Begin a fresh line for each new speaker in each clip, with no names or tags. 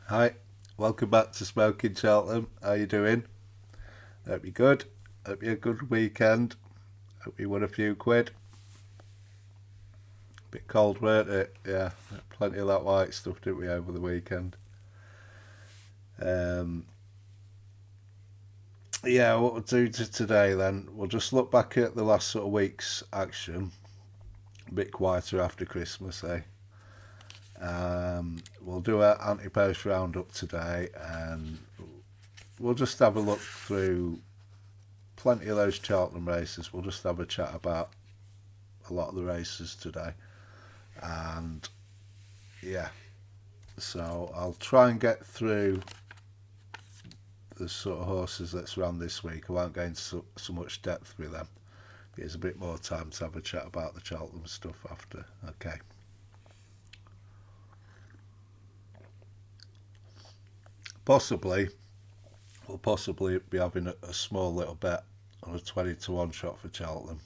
Hi, welcome back to Smoking Cheltenham. How you doing? Hope you're good. Hope you had a good weekend. Hope you won a few quid. Bit cold, weren't it? Yeah, plenty of that white stuff, didn't we, over the weekend? Um, yeah, what we'll do today then, we'll just look back at the last sort of week's action. A bit quieter after Christmas, eh? We'll do our Ante-post roundup today, and we'll just have a look through plenty of those Cheltenham races. We'll just have a chat about a lot of the races today. And yeah, so I'll try and get through the sort of horses that's run this week. I won't go into so much depth with them. There's a bit more time to have a chat about the Cheltenham stuff after. Okay. Possibly, we'll possibly be having a small little bet on a 20 to 1 shot for Cheltenham.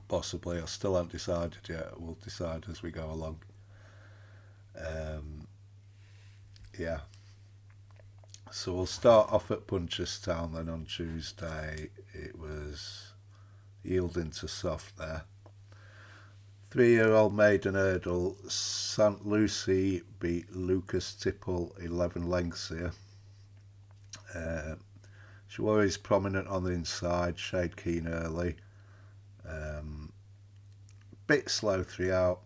Possibly, I still haven't decided yet. We'll decide as we go along. Um, yeah, so we'll start off at Punchstown then on Tuesday. It was yielding to soft there. 3-year-old maiden hurdle, St Lucy beat Lucas Tipple 11 lengths here. Uh, she was always prominent on the inside, shade keen early. Um, Bit slow 3 out.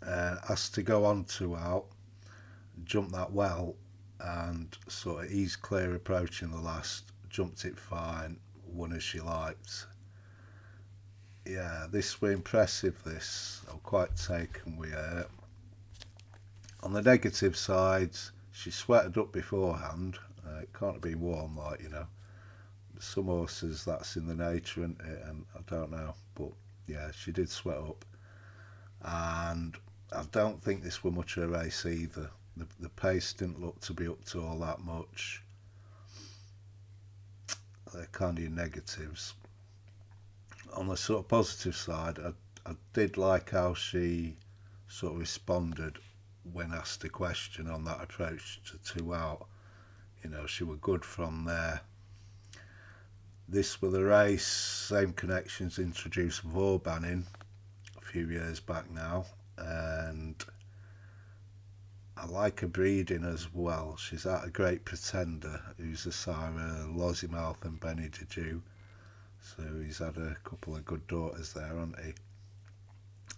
Has to go on 2 out, jump that well, and sort of ease clear approaching the last. Jumped it fine, won as she liked. Yeah, this were impressive. This I'm quite taken with her. On the negative side, she sweated up beforehand. It can't have been warm, like Some horses that's in the nature, isn't it? And I don't know, but yeah, she did sweat up, and I don't think this were much of a race either. The pace didn't look to be up to all that much. They're kind of negatives. On the sort of positive side, I did like how she sort of responded when asked a question on that approach to 2 out. She were good from there. This were the race, same connections introduced Vauban in a few years back now, and I like her breeding as well. She's at a great pretender who's a Sarah Lossiemouth and Benny Deju. So he's had a couple of good daughters there, hasn't he?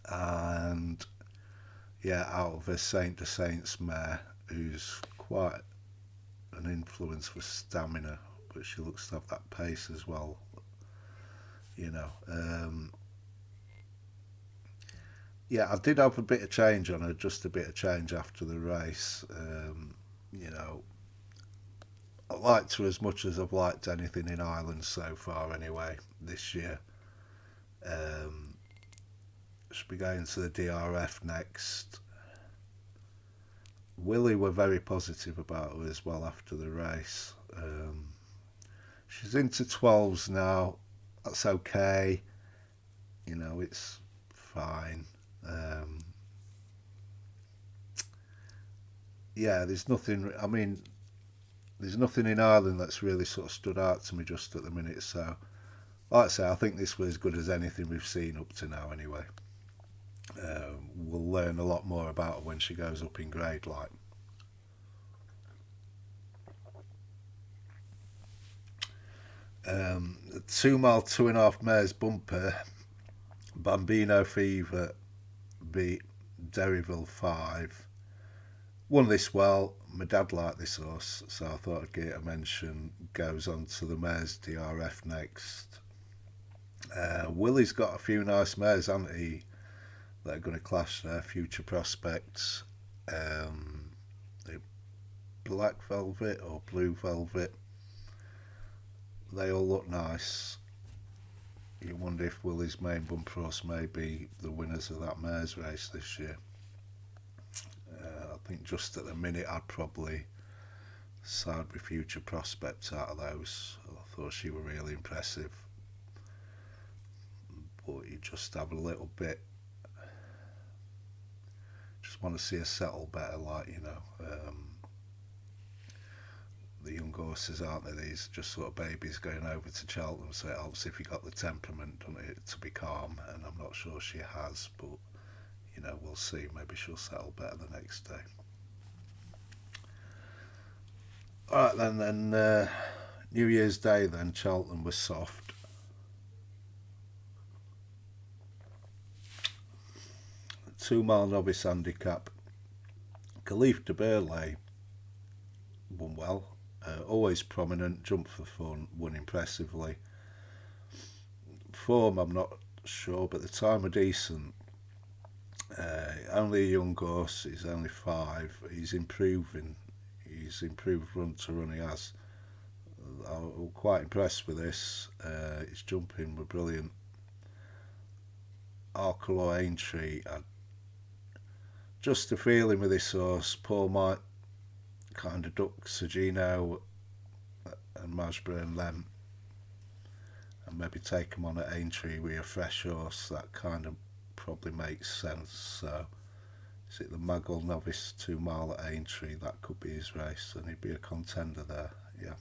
And yeah, out of a Saint de Saints mare who's quite an influence for stamina, but she looks to have that pace as well. You know, um, yeah, I did have a bit of change on her, just a bit of change after the race. You know, I liked her as much as I've liked anything in Ireland so far, anyway, this year. Um, Should be going to the DRF next. Willie were very positive about her as well after the race. She's into 12s now. That's okay. It's fine. Um, yeah, there's nothing. I mean, there's nothing in Ireland that's really sort of stood out to me just at the minute. So, like I say, I think this was as good as anything we've seen up to now. Anyway, we'll learn a lot more about her when she goes up in grade. Like, the 2 mile 2.5 mares bumper, Bambino Fever beat Derryville 5. Won this well. My dad liked this horse, so I thought I'd give it a mention. Goes on to the mares DRF next. Willie's got a few nice mares, hasn't he? That are going to clash there. Future prospects. Um, Black Velvet or Blue Velvet. They all look nice. You wonder if Willie's main bumper horse may be the winners of that mares race this year. I think just at the minute I'd probably side with Future Prospects out of those. I thought she were really impressive, but you just have a little bit. Just want to see her settle better, like. horses, aren't they? These just sort of babies going over to Cheltenham, so it helps if you got the temperament, doesn't it, to be calm, and I'm not sure she has, but you know, we'll see. Maybe she'll settle better the next day. Alright then, New Year's Day then, Cheltenham was soft. A 2 mile novice handicap. Khalif de Burley won well. Always prominent, jumped for fun, won impressively. Form, I'm not sure, but the time were decent. Only a young horse, he's only 5. He's improving. He's improved run to run, he has. I'm quite impressed with this. His jumping were brilliant. Arklow Aintree had just a feeling with this horse. Paul might kind of duck Sergino and Masborough and Lem, and maybe take him on at Aintree with a fresh horse. That kind of probably makes sense. So is it the Maggle Novice 2 mile at Aintree? That could be his race, and he'd be a contender there. Yeah.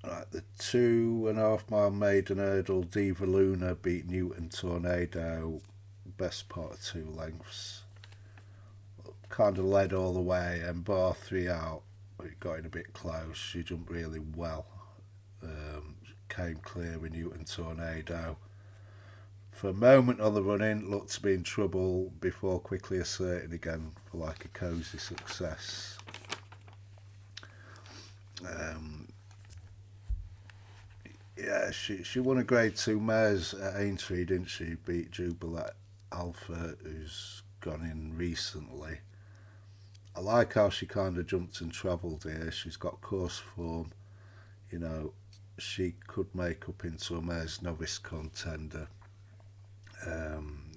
Right, the 2.5 mile maiden hurdle, Diva Luna beat Newton Tornado, best part of 2 lengths. Kind of led all the way, and bar 3 out, it got in a bit close. She jumped really well. Came clear with Newton Tornado. For a moment on the run-in, looked to be in trouble before quickly asserting again for like a cosy success. Yeah, she won a Grade 2 mares at Aintree, didn't she? Beat Jubilee Alpha, who's gone in recently. I like how she kind of jumped and travelled here. She's got course form. You know, she could make up into a mare's novice contender.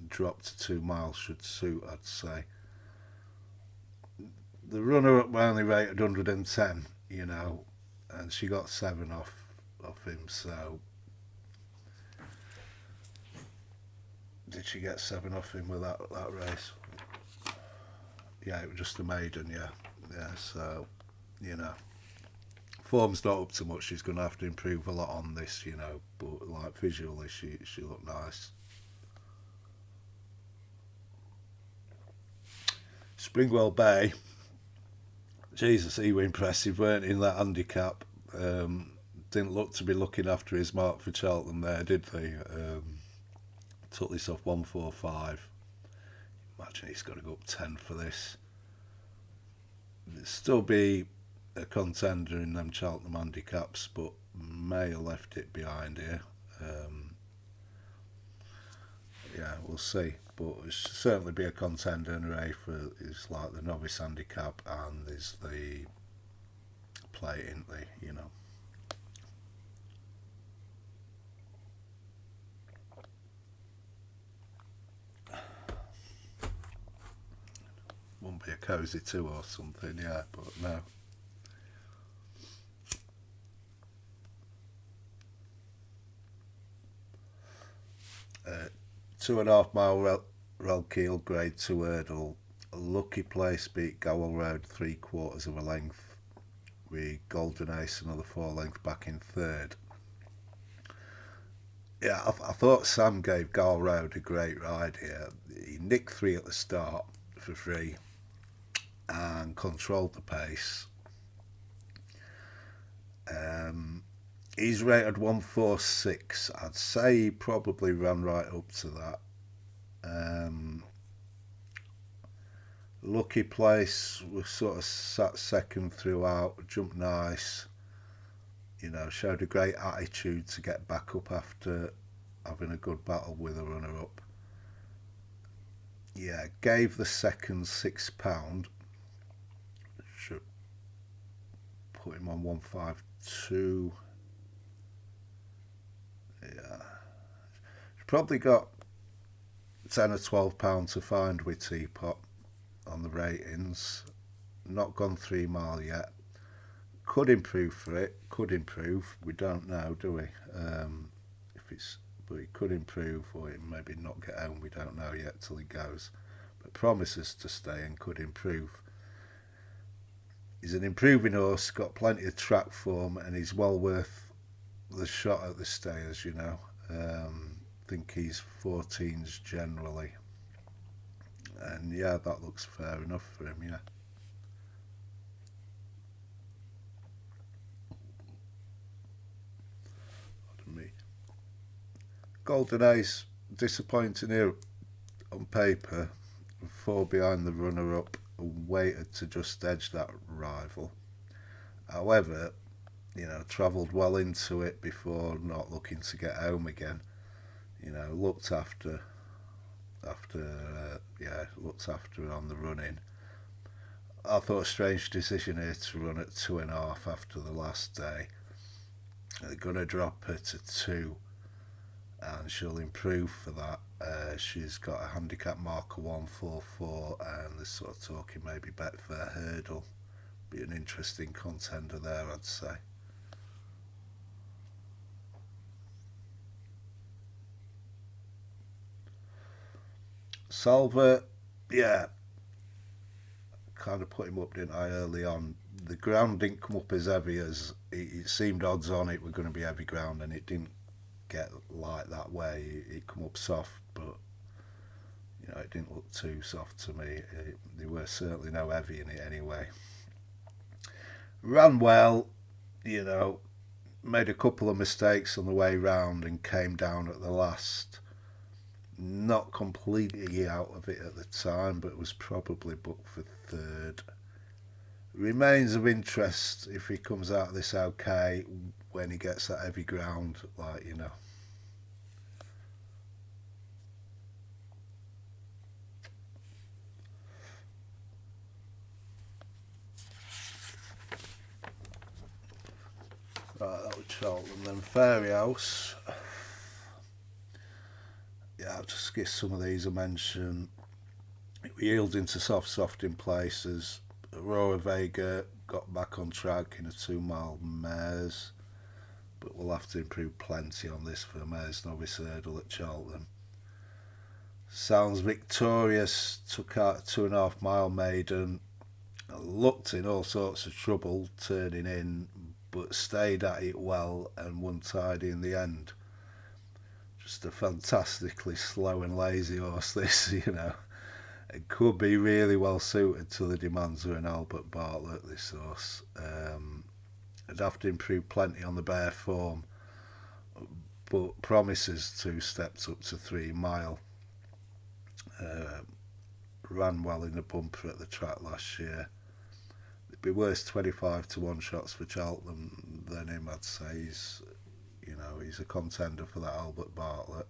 Drop to 2 miles should suit, I'd say. The runner-up were only rated 110, you know, and she got 7 off him, so did she get 7 off him with that race? Yeah, it was just a maiden, yeah, so you know, form's not up to much. She's going to have to improve a lot on this, you know, but like visually she looked nice. Springwell Bay, Jesus, he was impressive, weren't he, in that handicap? Didn't look to be looking after his mark for Cheltenham there, did they? Took this off 145. Imagine he's got to go up 10 for this. It'd still be a contender in them Cheltenham handicaps, but may have left it behind here. Yeah, we'll see. But it should certainly be a contender in a race for it's like the novice handicap and there's the plate, isn't they? You know. Wouldn't be a cosy 2 or something, yeah, but no. Uh, 2.5 mile Relkeel Grade 2 hurdle. A lucky place beat Gowell Road 3/4 of a length with Golden Ace another 4 lengths back in 3rd. Yeah, I thought Sam gave Gowell Road a great ride here. He nicked 3 at the start for free and controlled the pace. He's rated 146. I'd say he probably ran right up to that. Lucky place, was sort of sat second throughout, jumped nice, you know, showed a great attitude to get back up after having a good battle with a runner-up. Yeah, gave the second £6. Should put him on 152. Yeah, he's probably got £10 or £12 to find with Teapot on the ratings. Not gone 3 mile yet. Could improve for it. Could improve. We don't know, do we? But it could improve, or it maybe not get home. We don't know yet till he goes. But promises to stay and could improve. He's an improving horse, got plenty of track form, and he's well worth the shot at this stage, you know. I think he's 14s generally. And yeah, that looks fair enough for him, yeah. Pardon me. Golden Ace, disappointing here on paper. 4 behind the runner up and waited to just edge that rival. However, you know, travelled well into it before not looking to get home again. You know, looked after looked after on the run in. I thought a strange decision here to run at 2.5 after the last day. They're going to drop her to 2 and she'll improve for that. She's got a handicap marker 144 and they're sort of talking maybe Betfair Hurdle. Be an interesting contender there, I'd say. Salver, yeah, kind of put him up, didn't I, early on. The ground didn't come up as heavy as it seemed odds on it were going to be heavy ground, and it didn't get light that way. It come up soft, but you know, it didn't look too soft to me. There were certainly no heavy in it anyway. Ran well, you know, made a couple of mistakes on the way round and came down at the last. Not completely out of it at the time, but was probably booked for third. Remains of interest if he comes out of this okay when he gets that heavy ground, like, you know. Right, that was Cheltenham. Then Fairyhouse. Yeah, I'll just give some of these a mention. We yielded into soft in places. Aurora Vega got back on track in a 2 mile mares, but we'll have to improve plenty on this for a mares novice hurdle at Cheltenham. Sounds Victorious took out a 2.5 mile maiden, looked in all sorts of trouble turning in, but stayed at it well and won tidy in the end. Just a fantastically slow and lazy horse, this, you know. It could be really well suited to the demands of an Albert Bartlett, this horse. It'd have to improve plenty on the bare form, but promises 2 steps up to 3 mile. Ran well in the bumper at the track last year. It'd be worth 25 to 1 shots for Cheltenham than him, I'd say. He's a contender for that Albert Bartlett.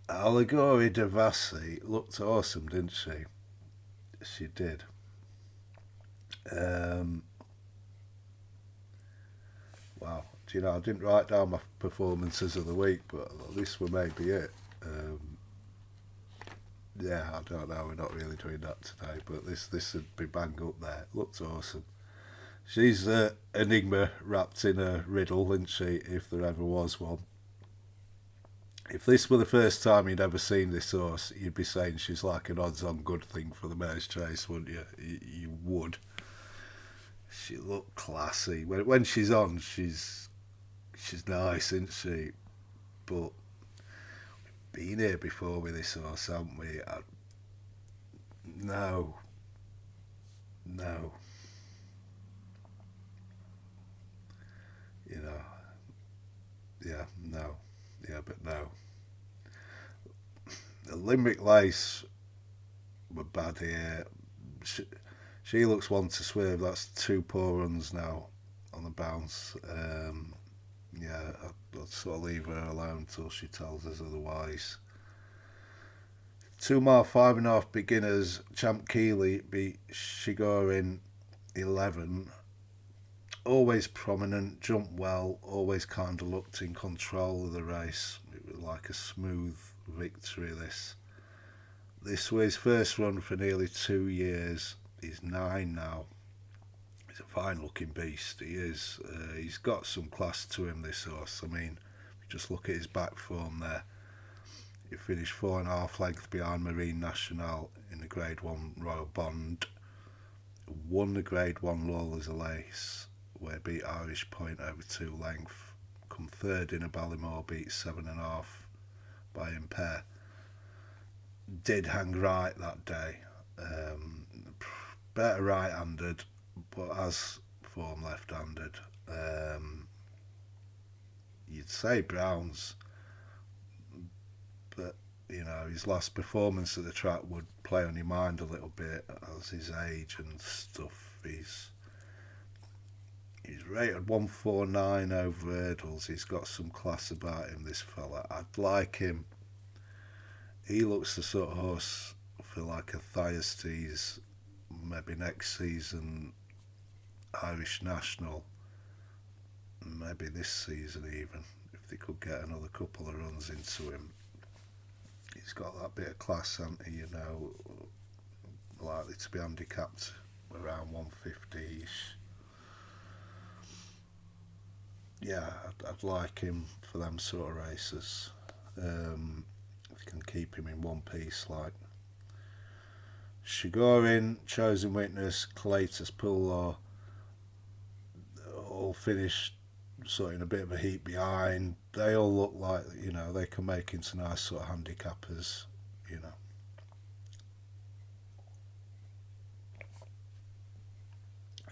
Allegory Devassi looked awesome, didn't she? She did. Wow. Do you know, I didn't write down my performances of the week, but this one may be it. Yeah, I don't know. We're not really doing that today, but this would be bang up there. Looked awesome. She's an enigma wrapped in a riddle, isn't she, if there ever was one. If this were the first time you'd ever seen this horse, you'd be saying she's like an odds-on good thing for the mare's chase, wouldn't you? You would. She looked classy. When she's on, she's nice, isn't she? But we've been here before with this horse, haven't we? No. You know, yeah, no, yeah, but no. The Limerick Lace were bad here. She looks one to swerve. That's 2 poor runs now on the bounce. Yeah, I'll sort of leave her alone until she tells us otherwise. 2 mile 5.5 beginners. Champ Keeley beat Shigorin 11. Always prominent, jumped well, always kind of looked in control of the race. It was like a smooth victory, this. This was his first run for nearly 2 years. He's 9 now. He's a fine looking beast, he is. He's got some class to him, this horse. I mean, if you just look at his back form there. He finished 4.5 lengths behind Marine National in the Grade 1 Royal Bond. won the Grade 1 Lawlers of Lace, where beat Irish Point over 2 length, come third in a Ballymore, beat 7.5 by impair. Did hang right that day. Better right-handed, but has form left-handed. You'd say Brown's, but you know, his last performance at the track would play on your mind a little bit as his age and stuff. He's rated 149 over hurdles. He's got some class about him, this fella. I'd like him. He looks the sort of horse for like a Thyestes, maybe next season Irish National, maybe this season even, if they could get another couple of runs into him. He's got that bit of class, hasn't he, you know, likely to be handicapped around 150-ish. Yeah, I'd like him for them sort of races. If you can keep him in one piece, like. Shigorin, Chosen Witness, Cletus Pullaw, all finished sort of in a bit of a heap behind. They all look like, you know, they can make into nice sort of handicappers, you know.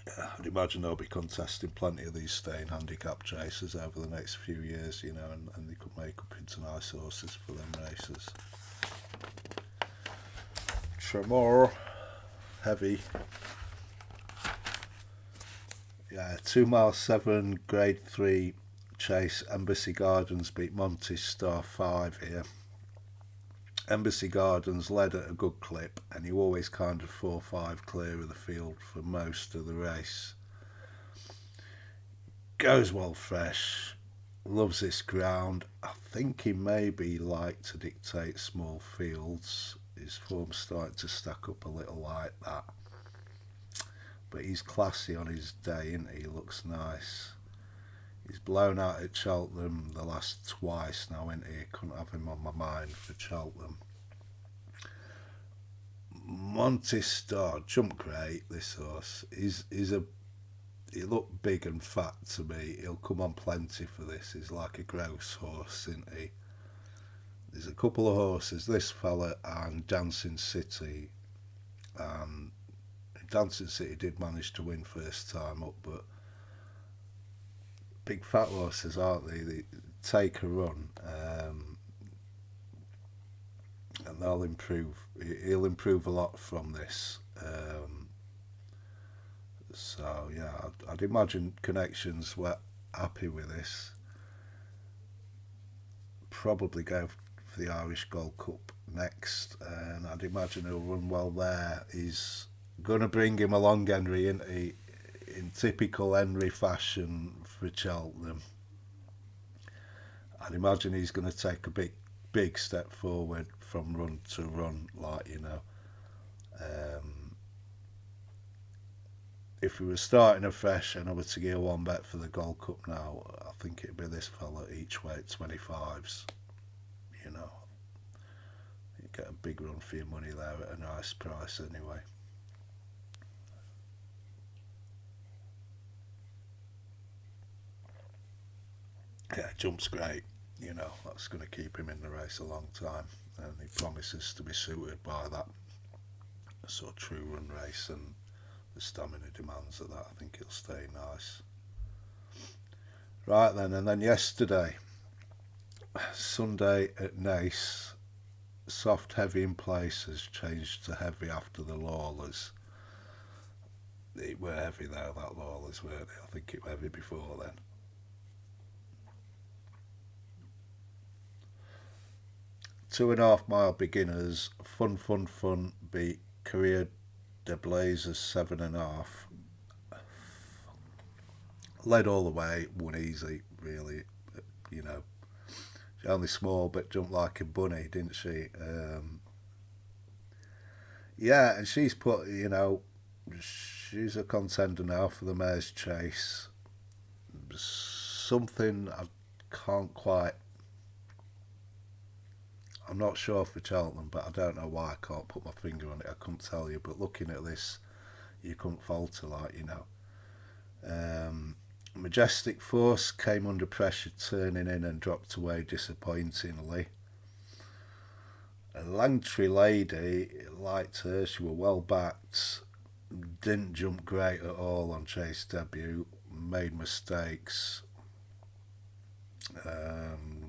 Yeah, I'd imagine they'll be contesting plenty of these staying handicap chasers over the next few years, you know, and they could make up into nice horses for them races. Tremor, heavy. Yeah, 2 mile 7 Grade 3 chase. Embassy Gardens beat Monty's Star 5 here. Embassy Gardens led at a good clip, and he always kind of 4-5 clear of the field for most of the race. Goes well fresh, loves this ground. I think he maybe like to dictate small fields. His form's starting to stack up a little like that. But he's classy on his day, isn't he? He looks nice. He's blown out at Cheltenham the last twice now, isn't he? Couldn't have him on my mind for Cheltenham. Monty Star, jumped great, this horse. He looked big and fat to me. He'll come on plenty for this. He's like a grouse horse, isn't he? There's a couple of horses, this fella and Dancing City. Dancing City did manage to win first time up, but big fat horses, aren't they? They take a run, and they'll improve. He'll improve a lot from this. So yeah, I'd imagine Connections were happy with this. Probably go for the Irish Gold Cup next, and I'd imagine he'll run well there. He's going to bring him along, Henry, isn't he? In typical Henry fashion for Cheltenham. I'd imagine he's going to take a big step forward from run to run, like, you know. If we were starting afresh and I were to gear one bet for the Gold Cup now, I think it'd be this fella each way at 25s. You know, you get a big run for your money there at a nice price anyway. Yeah, jumps great. You know, that's going to keep him in the race a long time, and he promises to be suited by that sort of true run race, and the stamina demands of that. I think he'll stay nice. Right then, and then yesterday, Sunday at Naas, soft heavy in places, changed to heavy after the Lawlers. It were heavy though, that Lawlers, weren't it? I think it were heavy before then. 2.5 mile beginners, fun beat Career de Blazers 7.5. Led all the way, won easy, really. You know, she only small but jumped like a bunny, didn't she? Yeah, and she's put, you know, she's a contender now for the Mayor's Chase. Something I can't quite. I'm not sure for Cheltenham, but I don't know why I can't put my finger on it. I couldn't tell you. But looking at this, you couldn't falter, like, you know. Majestic Force came under pressure, turning in and dropped away disappointingly. A Langtree Lady, liked her, she were well backed, didn't jump great at all on chase debut, made mistakes,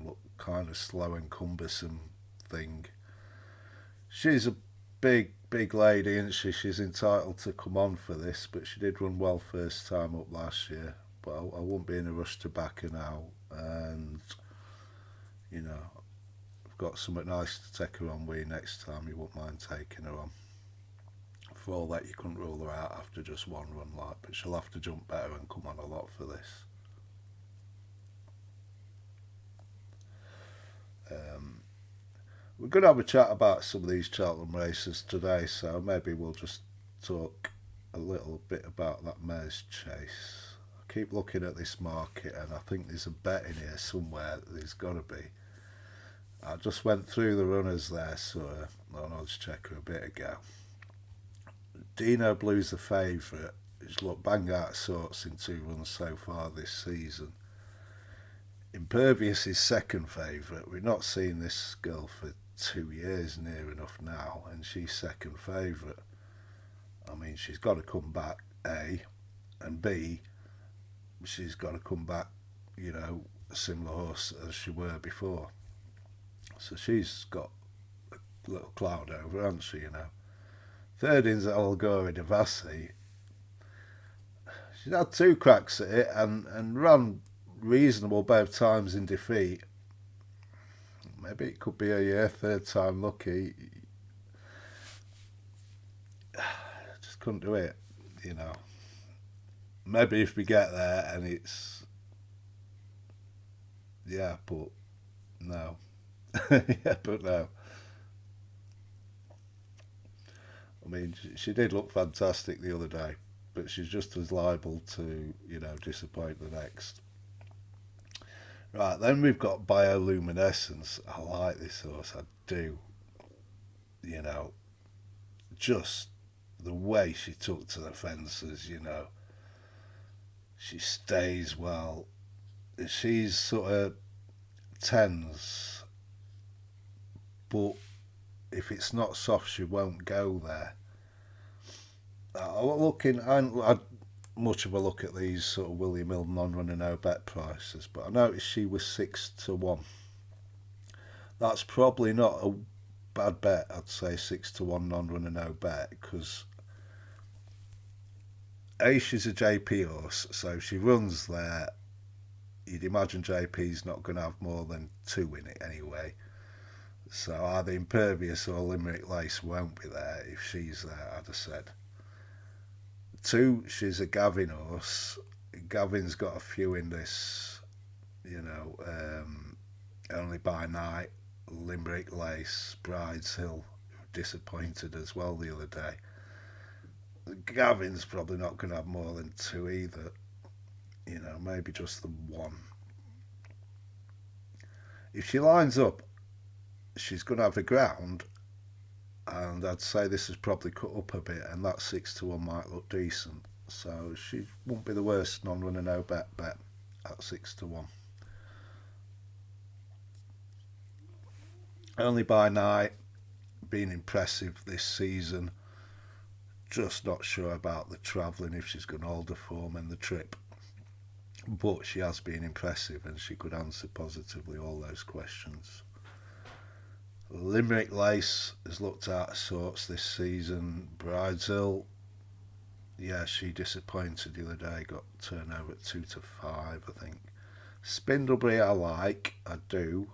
looked kind of slow and cumbersome thing. She's a big lady, isn't she? She's entitled to come on for this, but she did run well first time up last year. But I wouldn't be in a rush to back her now, and you know, I've got something nice to take her on with next time. You wouldn't mind taking her on. For all that, you couldn't rule her out after just one run, like, but she'll have to jump better and come on a lot for this. We're going to have a chat about some of these Cheltenham races today, so maybe we'll just talk a little bit about that mare's chase. I keep looking at this market and I think there's a bet in here somewhere. There's got to be. I just went through the runners there, so I'll just check her a bit ago. Dino Blue's the favourite. He's looked bang out of sorts in 2 runs so far this season. Impervious is second favourite. We've not seen this girl for 2 years near enough now, and she's second favourite. I mean, she's got to come back, A, and B, she's got to come back, you know, a similar horse as she were before. So she's got a little cloud over her, hasn't she, you know. Third in's Algora Devassi. She's had 2 cracks at it and ran reasonable both times in defeat. Maybe it could be a year, third time lucky. Just couldn't do it, you know. Maybe if we get there and it's... Yeah, but no. Yeah, but no. I mean, she did look fantastic the other day, but she's just as liable to, you know, disappoint the next. Right, then we've got Bioluminescence. I like this horse, I do. You know, just the way she took to the fences, you know. She stays well. She's sort of tens, but if it's not soft, she won't go there. I'd much of a look at these sort of William Hill non-runner no bet prices, but I noticed she was 6-1. That's probably not a bad bet. I'd say 6-1 non-runner no bet, because A, she's a JP horse, so she runs there. You'd imagine JP's not going to have more than 2 in it anyway. So either Impervious or Limerick Lace won't be there if she's there, I'd have said. 2, she's a Gavin horse. Gavin's got a few in this, you know, Only by Night, Limerick Lace, Bride's Hill, who disappointed as well the other day. Gavin's probably not going to have more than 2 either, you know, maybe just the 1. If she lines up, she's going to have a ground, and I'd say this is probably cut up a bit, and that 6-1 might look decent. So she won't be the worst non-runner no bet at 6-1. Only by Night, been impressive this season. Just not sure about the travelling, if she's going to hold the form and the trip. But she has been impressive, and she could answer positively all those questions. Limerick Lace has looked out of sorts this season. Bride's Hill, yeah, she disappointed the other day, got turnover at 2-5, I think. Spindlebury I like, I do.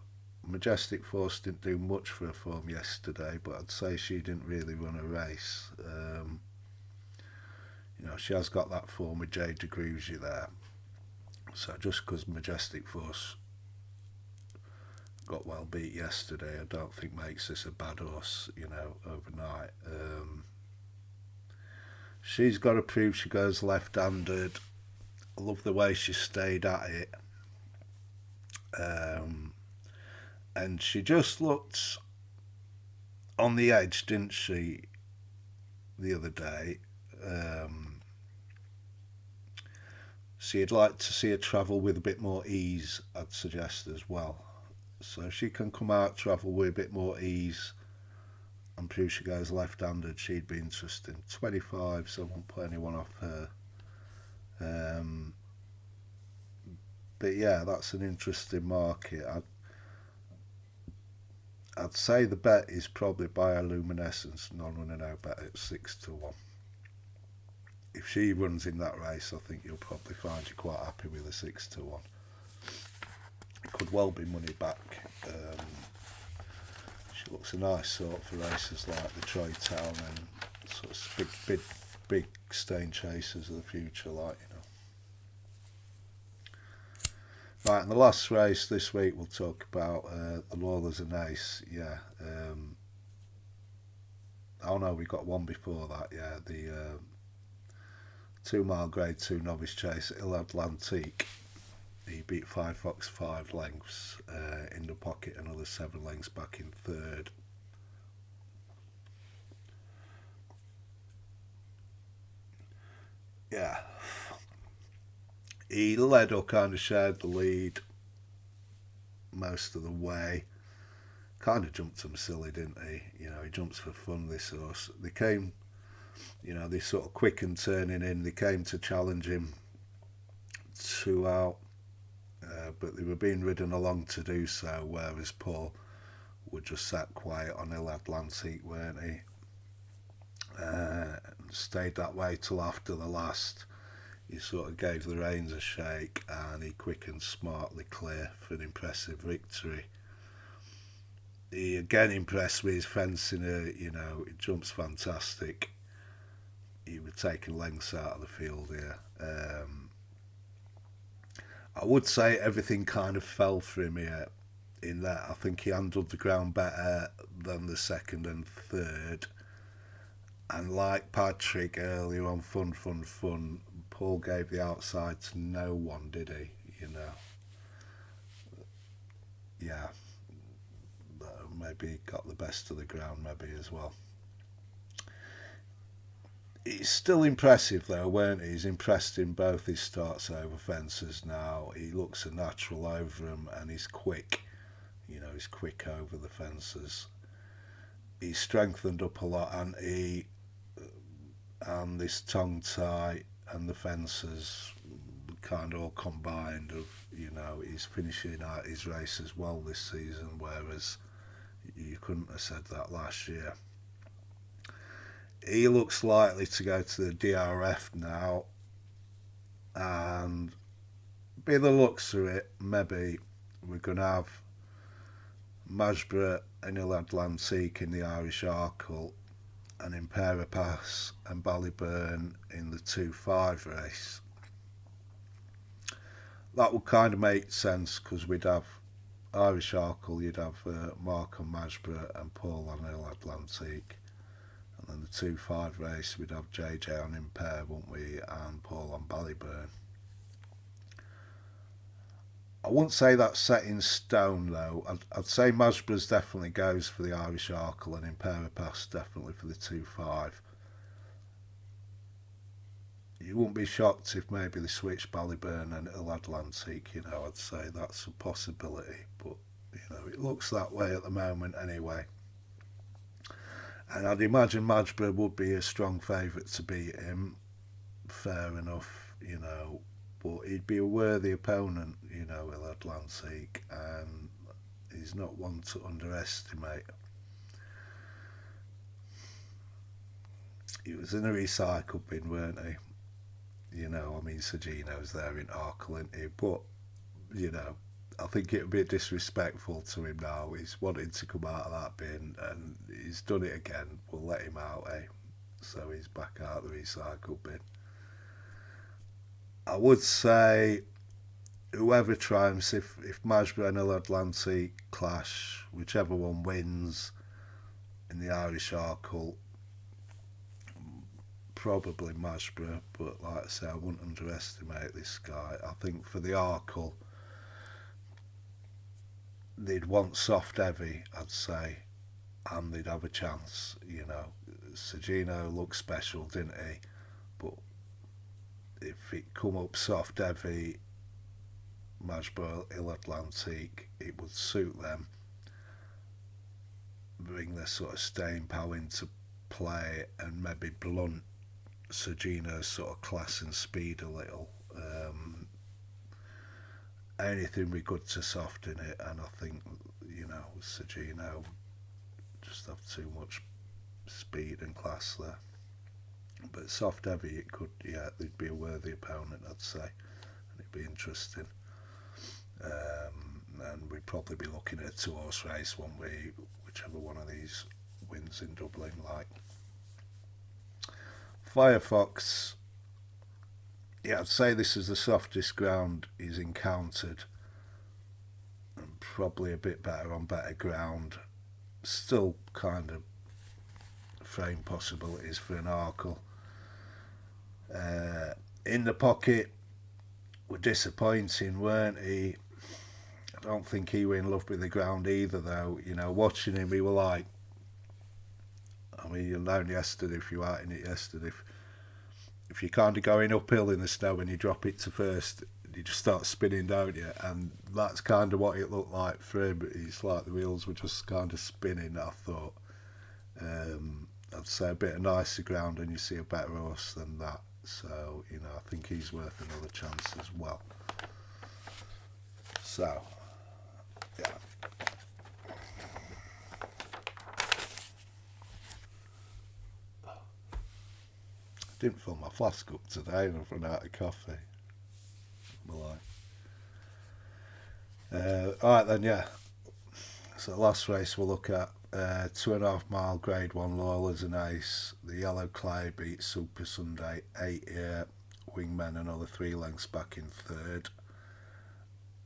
Majestic Force didn't do much for her form yesterday, but I'd say she didn't really run a race. You know, she has got that form with Jade DeGrugy there. So just because Majestic Force got well beat yesterday, I don't think makes this a bad horse, you know, overnight. She's got to prove she goes left-handed. I love the way she stayed at it. And she just looked on the edge, didn't she, the other day? So you'd like to see her travel with a bit more ease, I'd suggest as well. So if she can come out, travel with a bit more ease, and prove she goes left-handed, she'd be interesting. 25, so I won't put anyone off her. But yeah, that's an interesting market. I'd say the bet is probably bioluminescence, non-running out bet at 6-1. If she runs in that race, I think you'll probably find you quite happy with a 6-1. It could well be money back. She looks a nice sort for races like the Cheltenham and sort of big staying chasers of the future, like, you know. Right, and the last race this week we'll talk about the Lawlers and Ace. Yeah. Oh no, we got one before that. Yeah, the 2 mile grade 2 novice chase at Atlantique. He beat 5 Fox 5 lengths in the pocket, another 7 lengths back in third. Yeah. He led or kind of shared the lead most of the way. Kind of jumped him silly, didn't he? You know, he jumps for fun, this horse. They came, you know, they sort of quick and turning in. They came to challenge him 2 out. But they were being ridden along to do so, whereas Paul would just sat quiet on Hill Atlantique, weren't he? Stayed that way till after the last. He sort of gave the reins a shake and he quick and smartly clear for an impressive victory. He again impressed with his fencing, you know, he jumps fantastic. He was taking lengths out of the field here. I would say everything kind of fell for him here, in that I think he handled the ground better than the second and third. And like Patrick earlier on, fun, Paul gave the outside to no one, did he? You know. Yeah. Maybe he got the best of the ground, maybe as well. He's still impressive though, weren't he? He's impressed in both his starts over fences now. He looks a natural over them and he's quick. You know, he's quick over the fences. He's strengthened up a lot, and this tongue tie and the fences kind of all combined of, you know, he's finishing out his races well this season, whereas you couldn't have said that last year. He looks likely to go to the DRF now, and by the looks of it, maybe we're going to have Masborough and Hill Atlantique in the Irish Arkle, and Impera Pass and Ballyburn in the 2-5 race. That would kind of make sense because we'd have Irish Arkle, you'd have Mark on Masborough and Paul on Hill Atlantique. And then the 2-5 race, we'd have JJ on Impera, wouldn't we, and Paul on Ballyburn. I wouldn't say that's set in stone though. I'd say Masborough's definitely goes for the Irish Arkle and Impera Pass definitely for the 2-5. You wouldn't be shocked if maybe they switch Ballyburn and Hill Atlantique, you know, I'd say that's a possibility. But, you know, it looks that way at the moment anyway. And I'd imagine Masborough would be a strong favourite to beat him. Fair enough, you know. But he'd be a worthy opponent, you know, Hill Atlantique, and he's not one to underestimate. He was in a recycle bin, weren't he? You know, I mean, Sergino's there in Arkle, isn't he? But, you know, I think it would be disrespectful to him now. He's wanting to come out of that bin, and he's done it again. We'll let him out, eh? So he's back out of the recycle bin. I would say whoever triumphs, if Masborough and Hill Atlantique clash, whichever one wins in the Irish Arkle, probably Masborough, but like I say, I wouldn't underestimate this guy. I think for the Arkle, they'd want soft heavy, I'd say, and they'd have a chance, you know. Sergino looked special, didn't he? but if it come up soft heavy, Majborough Hill Atlantic, it would suit them. Bring their sort of staying power into play and maybe blunt Sergino's sort of class and speed a little. Anything we could to soften it, and I think, Sergino just have too much speed and class there. But soft heavy, it could, they'd be a worthy opponent, I'd say, and it'd be interesting. And we'd probably be looking at a 2-horse race, won't we? Whichever one of these wins in Dublin, like. Firefox, I'd say this is the softest ground he's encountered, and probably a bit better on better ground. Still kind of frame possibilities for an Arkle. In the pocket were disappointing, weren't he? I don't think he were in love with the ground either, though. Watching him, he were like, you'll know yesterday, if you were in it yesterday, if you're kind of going uphill in the snow and you drop it to first, you just start spinning, don't you? And that's kind of what it looked like for him. It's like the wheels were just kind of spinning, I thought. I'd say a bit of nicer ground and you see a better horse than that. So, I think he's worth another chance as well. So, yeah. Didn't fill my flask up today and I've run out of coffee. Alright then, so last race we'll look at 2.5 mile grade 1 Loyal as an ace. The Yellow Clay beat Super Sunday 8-year. Wingmen another 3 lengths back in third.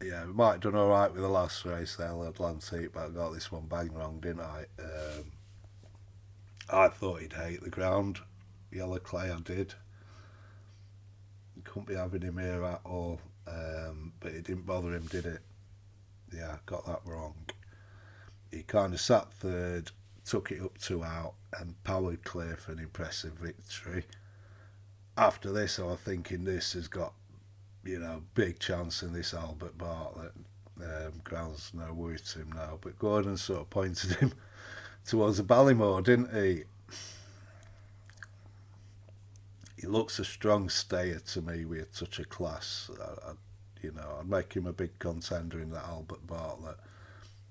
We might have done alright with the last race there, Atlantic, but I got this one bang wrong, didn't I? I thought he'd hate the ground. Yellow Clay, I did. You couldn't be having him here at all, but it didn't bother him, did it? Got that wrong. He kind of sat third, took it up 2 out, and powered clear for an impressive victory. After this, I was thinking this has got, big chance in this Albert Bartlett. Ground's no worry to him now, but Gordon sort of pointed him towards the Ballymore, didn't he? He looks a strong stayer to me with a touch of class. I'd make him a big contender in that Albert Bartlett.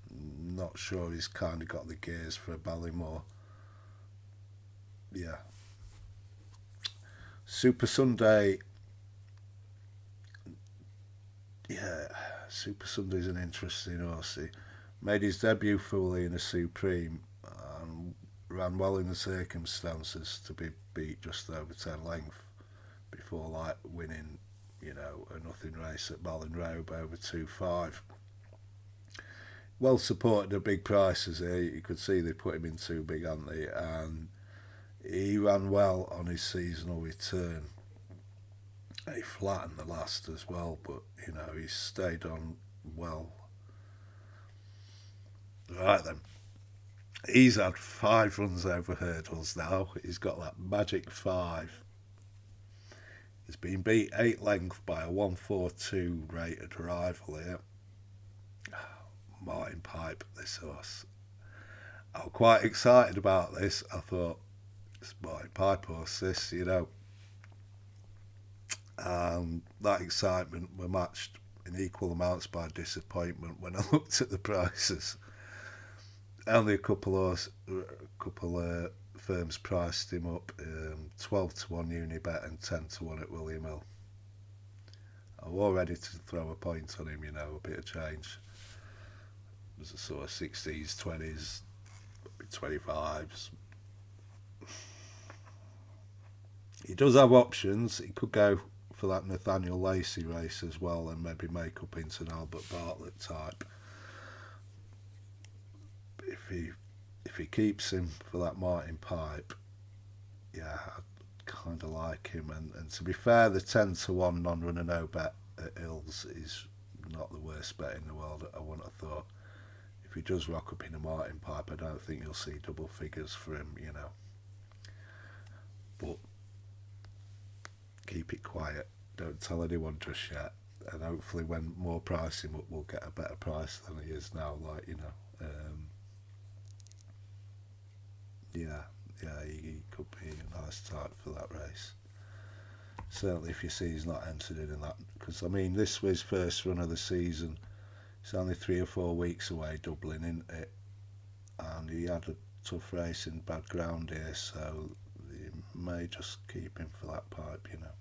Not sure he's kind of got the gears for a Ballymore. Super Sunday. Super Sunday's an interesting horse. He made his debut fully in a Supreme and ran well in the circumstances to be beat just over 10 length before winning, a nothing race at Ballinrobe over 2.5. Well supported at big prices here. You could see they put him in too big, hadn't they? And he ran well on his seasonal return. He flattened the last as well, but he stayed on well. Right then. He's had 5 runs over hurdles now. He's got that magic 5. He's been beat 8 length by a 142 rated rival here. Martin Pipe, this horse. I'm quite excited about this. I thought, it's Martin Pipe horse, this, And that excitement were matched in equal amounts by disappointment when I looked at the prices. Only a couple firms priced him up, 12 to 1 Unibet and 10 to 1 at William Hill. I was ready to throw a point on him, a bit of change. There's a sort of 60s, 20s, 25s. He does have options. He could go for that Nathaniel Lacey race as well and maybe make up into an Albert Bartlett type. If he keeps him for that Martin Pipe, I kind of like him. And to be fair, the 10 to 1 non-runner no bet at Hills is not the worst bet in the world, I wouldn't have thought. If he does rock up in a Martin Pipe, I don't think you'll see double figures for him, But quiet. Don't tell anyone just yet. And hopefully when more pricing up, we'll get a better price than he is now. Like, you know, he could be a nice type for that race. Certainly if you see he's not entered in that, because I mean this was his first run of the season. It's only 3 or 4 weeks away, Dublin, isn't it? And he had a tough race in bad ground here, so you may just keep him for that pipe, you know.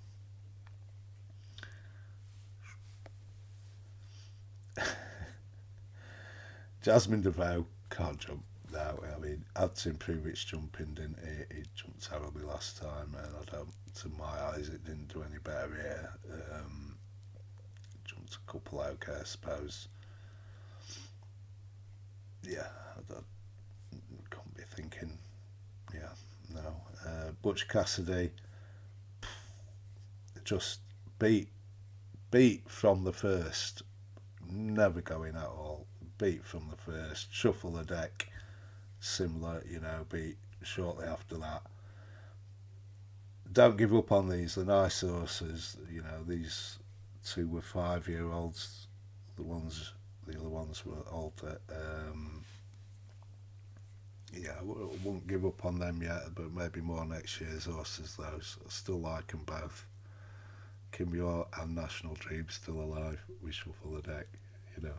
Jasmine DeVoe can't jump now. I mean, had to improve its jumping, didn't he? He jumped terribly last time, and I don't, to my eyes, it didn't do any better here. Jumped a couple okay, I suppose. Yeah, I couldn't be thinking. Yeah, no. Butch Cassidy just beat from the first, never going at all. Beat from the first, shuffle the deck, similar, you know, beat shortly after that. Don't give up on these, they're nice horses, you know, these two were 5-year-olds, the other ones were older. Yeah, I won't give up on them yet, but maybe more next year's horses, those. I still like them both. Kim Yor and National Dream still alive. We shuffle the deck, you know.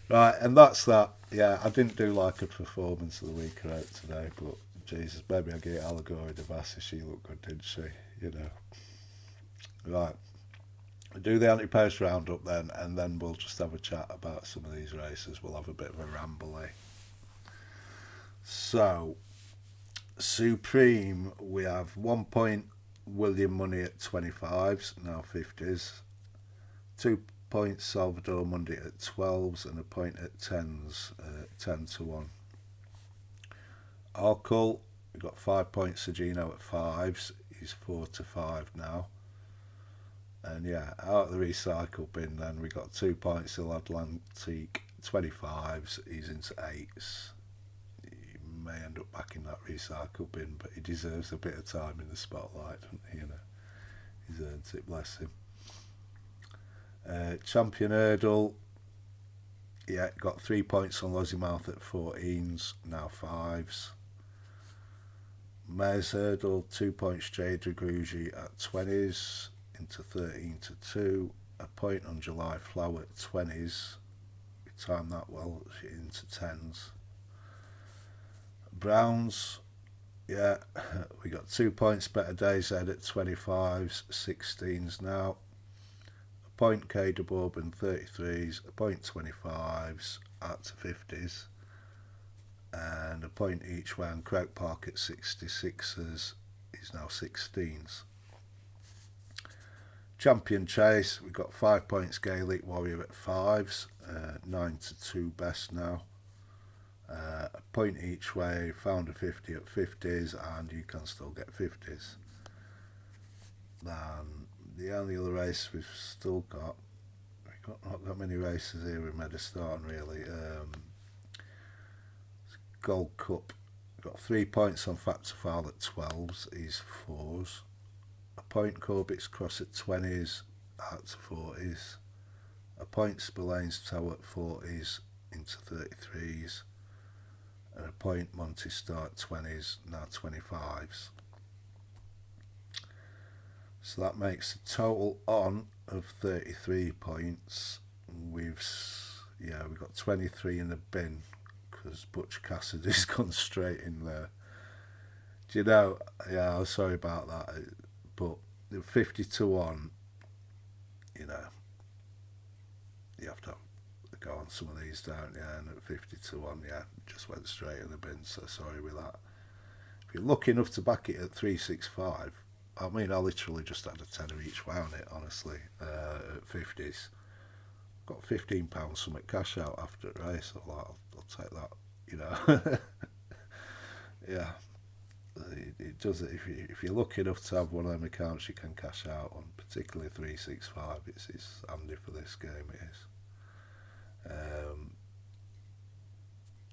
Right, and that's that. Yeah, I didn't do like a performance of the week out today, but Jesus, maybe I get Allegory Devassi. She looked good, didn't she? You know. Right. We'll do the Ante-post roundup then, and then we'll just have a chat about some of these races. We'll have a bit of a ramble, eh? So, Supreme, we have 1 point William Money at 25s, now 50s. 2 points Salvador Monday at 12s, and a point at 10s, 10 to 1. Arkle, we've got 5 points Sergino at 5s, he's 4 to 5 now. And yeah, out of the recycle bin then, we got 2 points Il Atlantique 25s, he's into 8s. He may end up back in that recycle bin, but he deserves a bit of time in the spotlight, doesn't he? You know, he's earned it, bless him. Champion Hurdle, yeah, got 3 points on Lossiemouth at 14s, now 5s. Mares Hurdle, 2 points Jade Dragouji at 20s, into 13 to 2. A point on July Flower at 20s, we timed that well, into 10s. Browns, yeah, we got 2 points Better Days Ed at 25s, 16s now. Point K de Bourbon 33s, a point 25s out to 50s, and a point each way on Craig Park at 66s, he's now 16s. Champion Chase, we've got 5 points Gaelic Warrior at 5s, 9 to 2 best now. A point each way, found a 50 at 50s, and you can still get 50s. Then the only other race we've got not got many races here in Medistan really. Gold Cup, we've got 3 points on Factor File at 12s, he's 4s. A point Corbett's Cross at 20s, out to 40s. A point Spillane's Tower at 40s, into 33s. And a point Monty Star at 20s, now 25s. So that makes a total on of 33 points. We've got 23 in the bin because Butch Cassidy's gone straight in there. Do you know? Yeah, I'm sorry about that, but 50 to 1, you know, you have to go on some of these, don't you? And at 50 to 1, yeah, just went straight in the bin. So sorry with that. If you're lucky enough to back it at 365. I mean, I literally just had a tenner each way on it, honestly, at 50s. Got £15 something cash out after the race. I'll take that, you know. Yeah, it does it. If you're lucky enough to have one of them accounts you can cash out on, particularly 365, it's handy for this game, it is.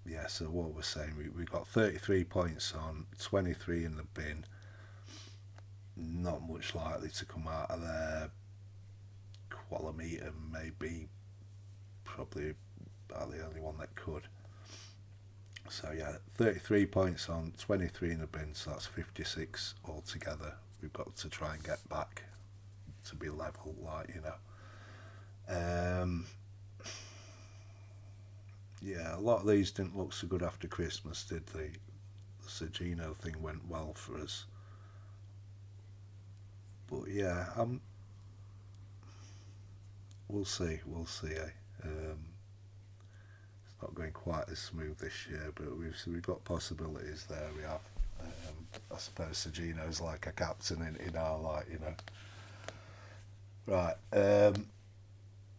Yeah, so what we're saying, we got 33 points on, 23 in the bin. not much likely to come out of there. Qualameter maybe probably about the only one that could. So yeah, 33 points on, 23 in the bin, so that's 56 altogether. We've got to try and get back to be level, like, you know. Yeah, a lot of these didn't look so good after Christmas, did they? The Sergino thing went well for us. But yeah, we'll see, Eh? It's not going quite as smooth this year, but we've got possibilities there. We have. I suppose Sergino's like a captain in our light, you know. Right.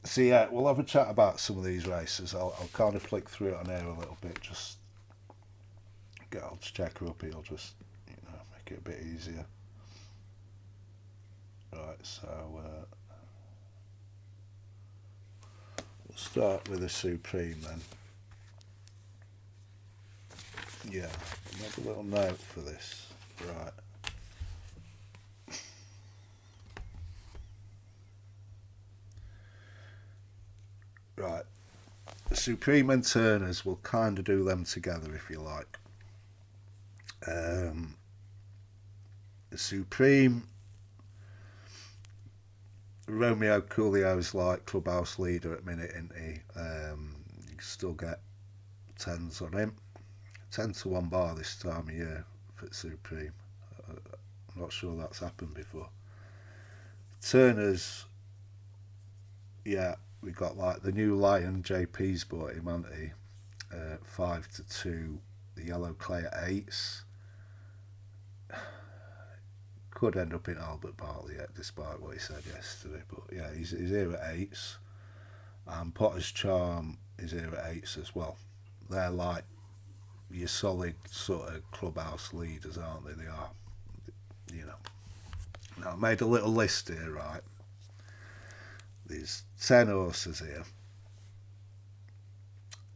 So yeah, we'll have a chat about some of these races. I'll kind of flick through it on air a little bit. Just get on to check her up. It'll just, you know, make it a bit easier. Right. So we'll start with the Supreme then. Yeah, make a little note for this. Right. Right. The Supreme and Turners, will kind of do them together if you like. The Supreme, Romeo Coolio's like clubhouse leader at minute, isn't he? You can still get tens on him. 10 to 1 bar this time of year for Supreme. I'm not sure that's happened before. Turners, yeah, we got like the new Lion, JP's bought him, hasn't he? 5 to 2, the yellow clay at 8s. Could end up in Albert Bartlett, despite what he said yesterday. But yeah, he's here at 8s. And Potter's Charm is here at 8s as well. They're like your solid sort of clubhouse leaders, aren't they? They are, you know. Now, I made a little list here, right? There's 10 horses here.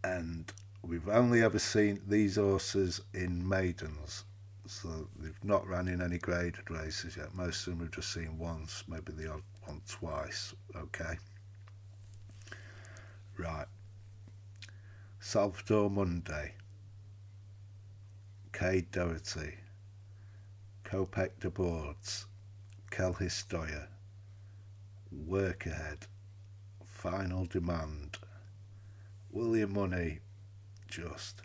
And we've only ever seen these horses in maidens. So they've not ran in any graded races yet. Most of them we've just seen once, maybe the odd one twice. Okay. Right. Salvador Monday, Cade Doherty, Kopek de Boards, Kel Histoya, Work Ahead, Final Demand, William Money, just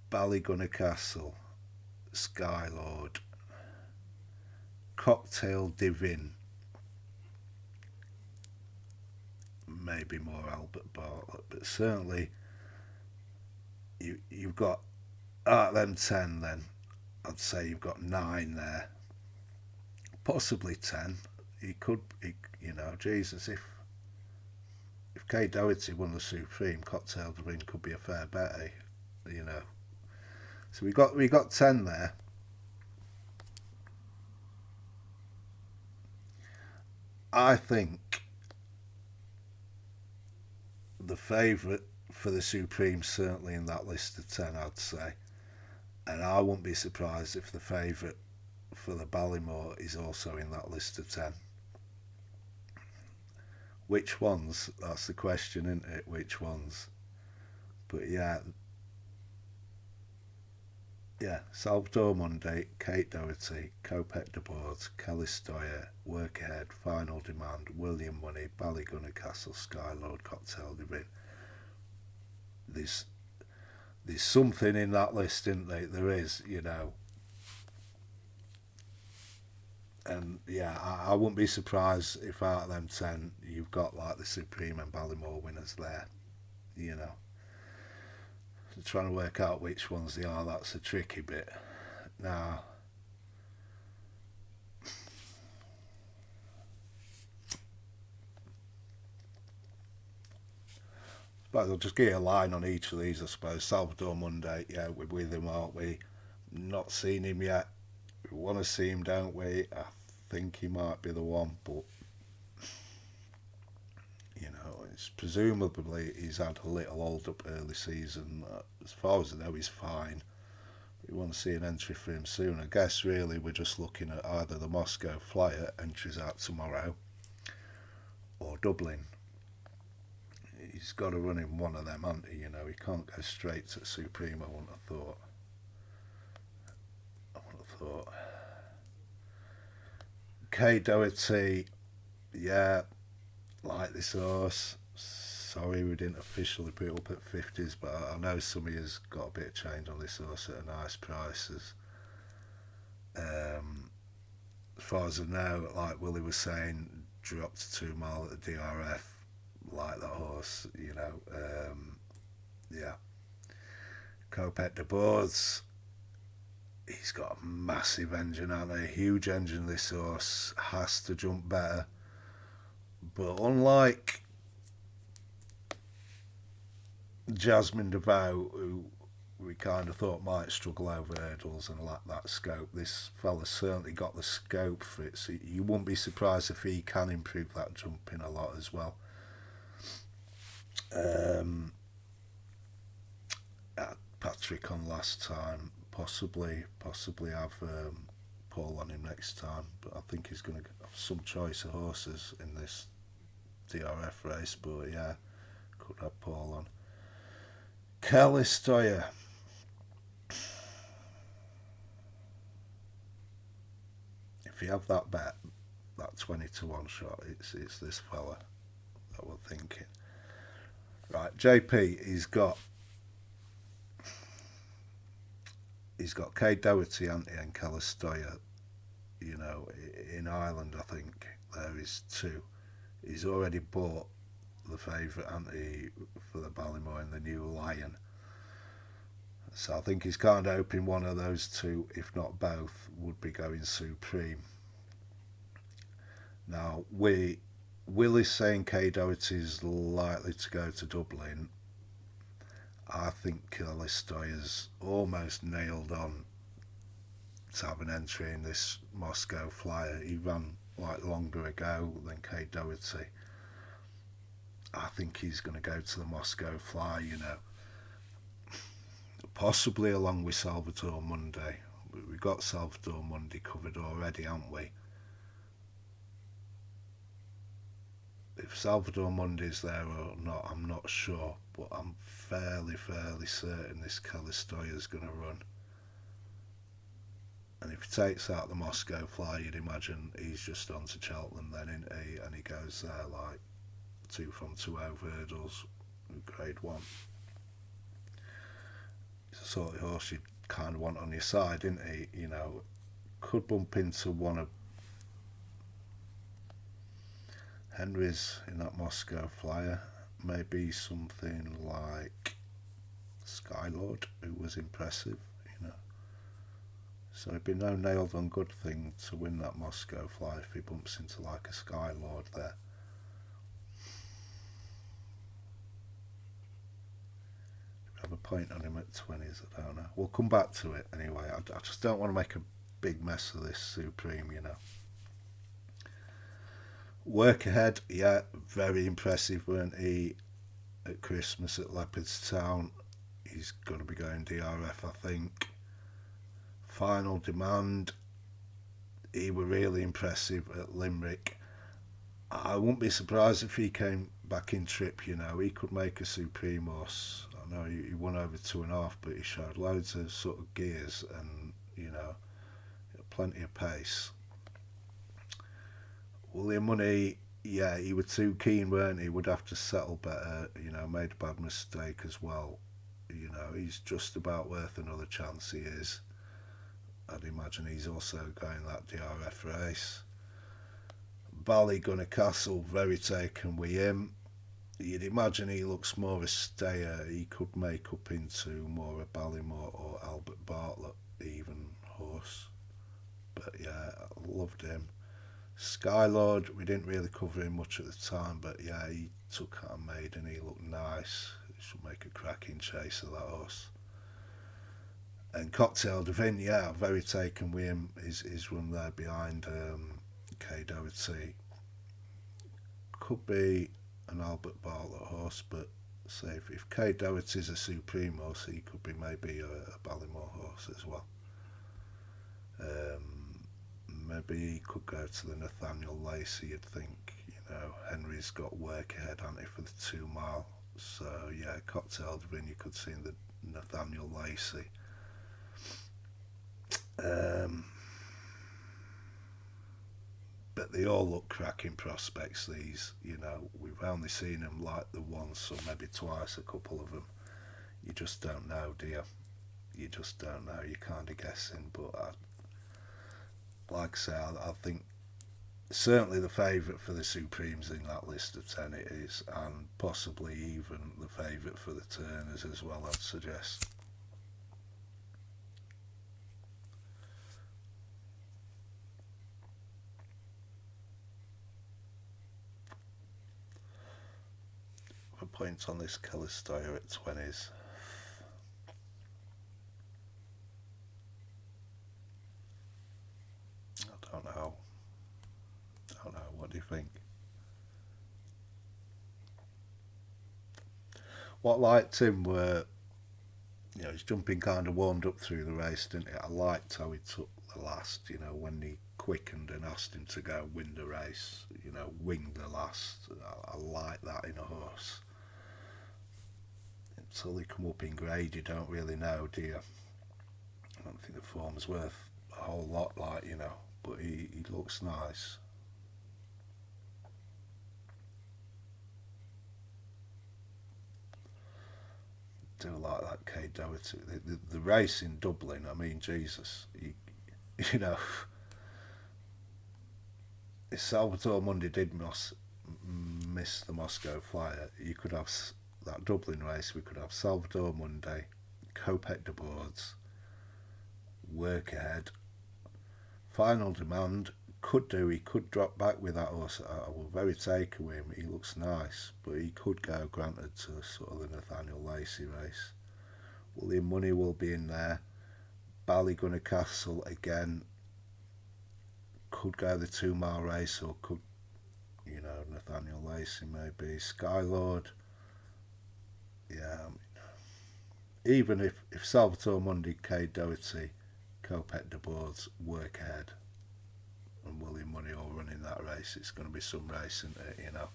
Ballygunner Castle, Skylord, Cocktail Divin, maybe more Albert Bartlett, but certainly you've got out of them 10 then I'd say you've got 9 there, possibly 10. You know, Jesus, if Kay Doherty won the Supreme, Cocktail Divin could be a fair bet, you know. So we got 10 there. I think the favourite for the Supreme certainly in that list of 10, I'd say. And I wouldn't be surprised if the favourite for the Ballymore is also in that list of 10. Which ones? That's the question, isn't it? Which ones? But yeah, Salvador Monday, Kate Doherty, Kopek de Boards, Kelly Stoyer, Work Ahead, Final Demand, William Money, Ballygunner Castle, Skylord, Cocktail Divin. There's something in that list, isn't there? There is, you know. And yeah, I wouldn't be surprised if out of them 10 you've got like the Supreme and Ballymore winners there, you know. So trying to work out which ones they are, that's a tricky bit. Now, but I'll just give you a line on each of these, I suppose. Salvador Monday, yeah, we're with him, aren't we? Not seen him yet. We want to see him, don't we? I think he might be the one, but you know, it's presumably he's had a little hold up early season. As far as I know, he's fine. we want to see an entry for him soon. I guess really we're just looking at either the Moscow Flyer entries out tomorrow or Dublin. He's got to run in one of them, hasn't he? You know, he can't go straight to Supreme, I wouldn't have thought. K Doherty, yeah, like this horse. Sorry we didn't officially put it up at 50s, but I know some of you's got a bit of change on this horse at nice prices. As far as I know, like Willie was saying, dropped 2 mile at the DRF, like that horse, you know. Yeah. Copet de Boards, he's got a massive engine, hasn't he? A huge engine, this horse. Has to jump better. But unlike Jasmine Devout, who we kind of thought might struggle over hurdles and lack that scope, this fella's certainly got the scope for it. So you wouldn't be surprised if he can improve that jumping a lot as well. Patrick on last time, possibly have Paul on him next time, but I think he's going to have some choice of horses in this DRF race. But yeah, could have Paul on. Kelly Stoyer. If you have that bet, that 20-1 shot, it's this fella that we're thinking. Right, JP, he's got Kay Doherty, and Calistoya, you know, in Ireland. I think there is 2. He's already bought the favourite Ante for the Ballymore in the New Lion. So I think he's kind of hoping one of those 2, if not both, would be going Supreme. Now, Willie's saying Kay Doherty's likely to go to Dublin. I think Calistoya's almost nailed on to have an entry in this Moscow Flyer. He ran like longer ago than Kay Doherty. I think he's going to go to the Moscow Flyer, you know. Possibly along with Salvatore Monday. We've got Salvatore Monday covered already, haven't we? If Salvador Mundi's there or not, I'm not sure, but I'm fairly certain this Calistoya is going to run. And if he takes out the Moscow Fly, you'd imagine he's just on to Cheltenham then, isn't he? And he goes there like 2 from 2 over hurdles, grade 1. He's the sort of horse you'd kind of want on your side, isn't he? You know, could bump into one of Henry's in that Moscow Flyer. Maybe something like Skylord, who was impressive, you know. So it'd be no nailed on good thing to win that Moscow Flyer if he bumps into like a Skylord there. Have a point on him at 20s, I don't know. We'll come back to it anyway. I just don't want to make a big mess of this Supreme, you know. Work ahead, yeah, very impressive, weren't he, at Christmas at Leopardstown. He's going to be going DRF, I think. Final Demand, he were really impressive at Limerick. I wouldn't be surprised if he came back in trip, you know. He could make a Supreme horse. I know he won over 2.5, but he showed loads of sort of gears and, you know, plenty of pace. William Money, yeah, he was too keen, weren't he? Would have to settle better, you know, made a bad mistake as well. You know, he's just about worth another chance, he is. I'd imagine he's also going that DRF race. Ballygunner Castle, very taken with him. You'd imagine he looks more a stayer. He could make up into more a Ballymore or Albert Bartlett even horse. But yeah, I loved him. Skylord, we didn't really cover him much at the time, but yeah, he took out a maiden, he looked nice. He should make a cracking chase of that horse. And Cocktail Devin, yeah, very taken with him. His run there behind Kay Doherty. Could be an Albert Bartlett horse, but So if Kay Doherty's a Supreme horse, he could be maybe a Ballymore horse as well. Maybe he could go to the Nathaniel Lacey, you'd think. You know, Henry's got work ahead, hasn't he, for the 2 mile. So, yeah, Cocktail Divine you could see in the Nathaniel Lacey. But they all look cracking prospects, these. You know, we've only seen them like the once or maybe twice, a couple of them. You just don't know, do you? You just don't know. You're kind of guessing. But like I say, I think certainly the favourite for the Supremes in that list of 10 it is, and possibly even the favourite for the Turners as well, I'd suggest. A point on this Calistoya at 20s. I don't know. What do you think? What I liked him were, you know, his jumping kind of warmed up through the race, didn't it? I liked how he took the last, you know, when he quickened and asked him to go win the race, you know, wing the last. I like that in a horse. Until they come up in grade, you don't really know, do you? I don't think the form's worth a whole lot, like, you know, but he looks nice. I do like that Kay Doherty. The race in Dublin, I mean, Jesus, you know, if Salvatore Mundi did miss the Moscow Flyer, you could have that Dublin race. We could have Salvatore Mundi, Kopek de Boards, work ahead, final demand. He could drop back with that horse. I will very take with him. He looks nice, but he could go granted to sort of the Nathaniel Lacey race. William Money will be in there. Ballygunner Castle again. Could go the 2 mile race, or could, you know, Nathaniel Lacey maybe. Skylord. Yeah, I mean, even if Salvatore Mundi, Kay Doherty, Kopek de Boards work ahead, and William Money all running that race, it's going to be some race, isn't it? You know,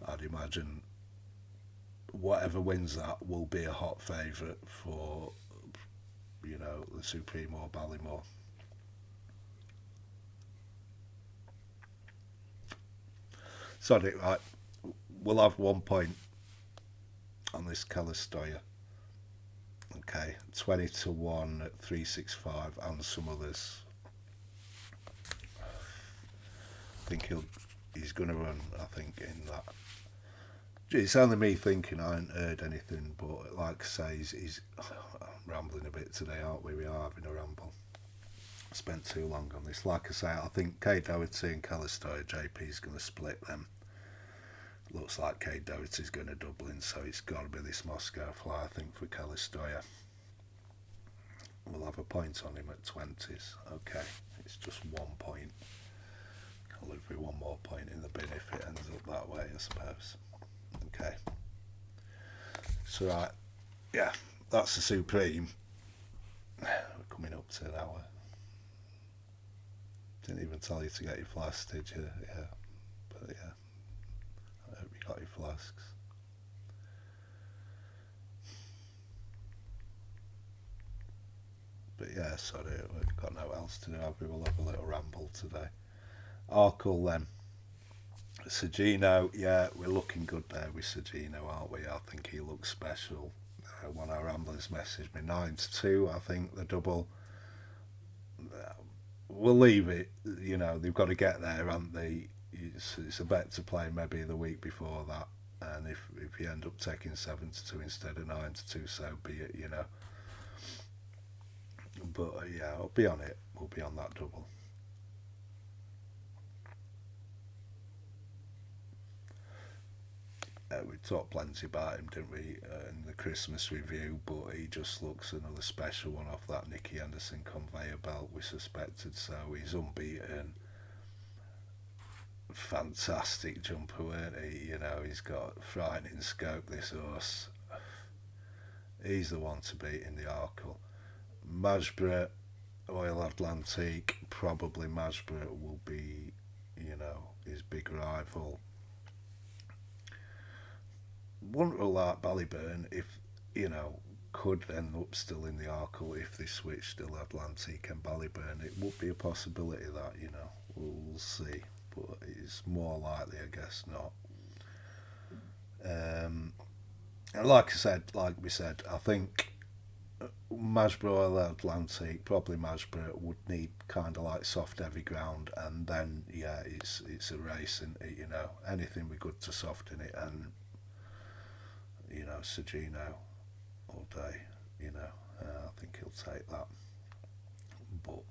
I'd imagine whatever wins that will be a hot favourite for, you know, the Supreme or Ballymore. Sorry, right, we'll have 1 point on this Calistoya. Okay, 20 to 1 at 365 and some others. I think he's going to run, I think, in that. It's only me thinking, I haven't heard anything, but like I say, he's rambling a bit today, aren't we? We are having a ramble. I spent too long on this. Like I say, I think Kay Doherty and Calistoya, JP's going to split them. Looks like Kay Doherty's going to Dublin, so it's got to be this Moscow Fly, I think, for Calistoya. We'll have a point on him at 20s. Okay, it's just 1 point. I'll leave you 1 more point in the bin if it ends up that way, I suppose. Okay. So, right, yeah, that's the Supreme. We're coming up to an hour. Didn't even tell you to get your flasks, did you? Yeah, but yeah. I hope you got your flasks. But yeah, sorry, we've got no else to do. We'll have a little ramble today. Arkle then. Sergino, yeah, we're looking good there with Sergino, aren't we? I think he looks special. One of our ramblers messaged me 9 to 2, I think, the double. We'll leave it, you know, they've got to get there, haven't they? It's a bet to play maybe the week before that, and if you end up taking 7 to 2 instead of 9 to 2, so be it, you know. But yeah, I'll be on it. We'll be on that double. We talked plenty about him, didn't we, in the Christmas review, but he just looks another special one off that Nicky Henderson conveyor belt we suspected. So he's unbeaten, fantastic jumper, weren't he? You know, he's got frightening scope, this horse. He's the one to beat in the Arkle. Masborough, Royal Atlantique, probably Masborough will be, you know, his big rival. Wouldn't rule out Ballyburn if, you know, could end up still in the Arkle if they switch still Atlantique and Ballyburn. It would be a possibility that, you know, we'll see. But it's more likely, I guess, not. And like we said, I think Masborough or Atlantique, probably Masborough, would need kind of like soft heavy ground, and then yeah, it's a race, and you know, anything we good to soften it, and you know, Sergino all day, you know, I think he'll take that, but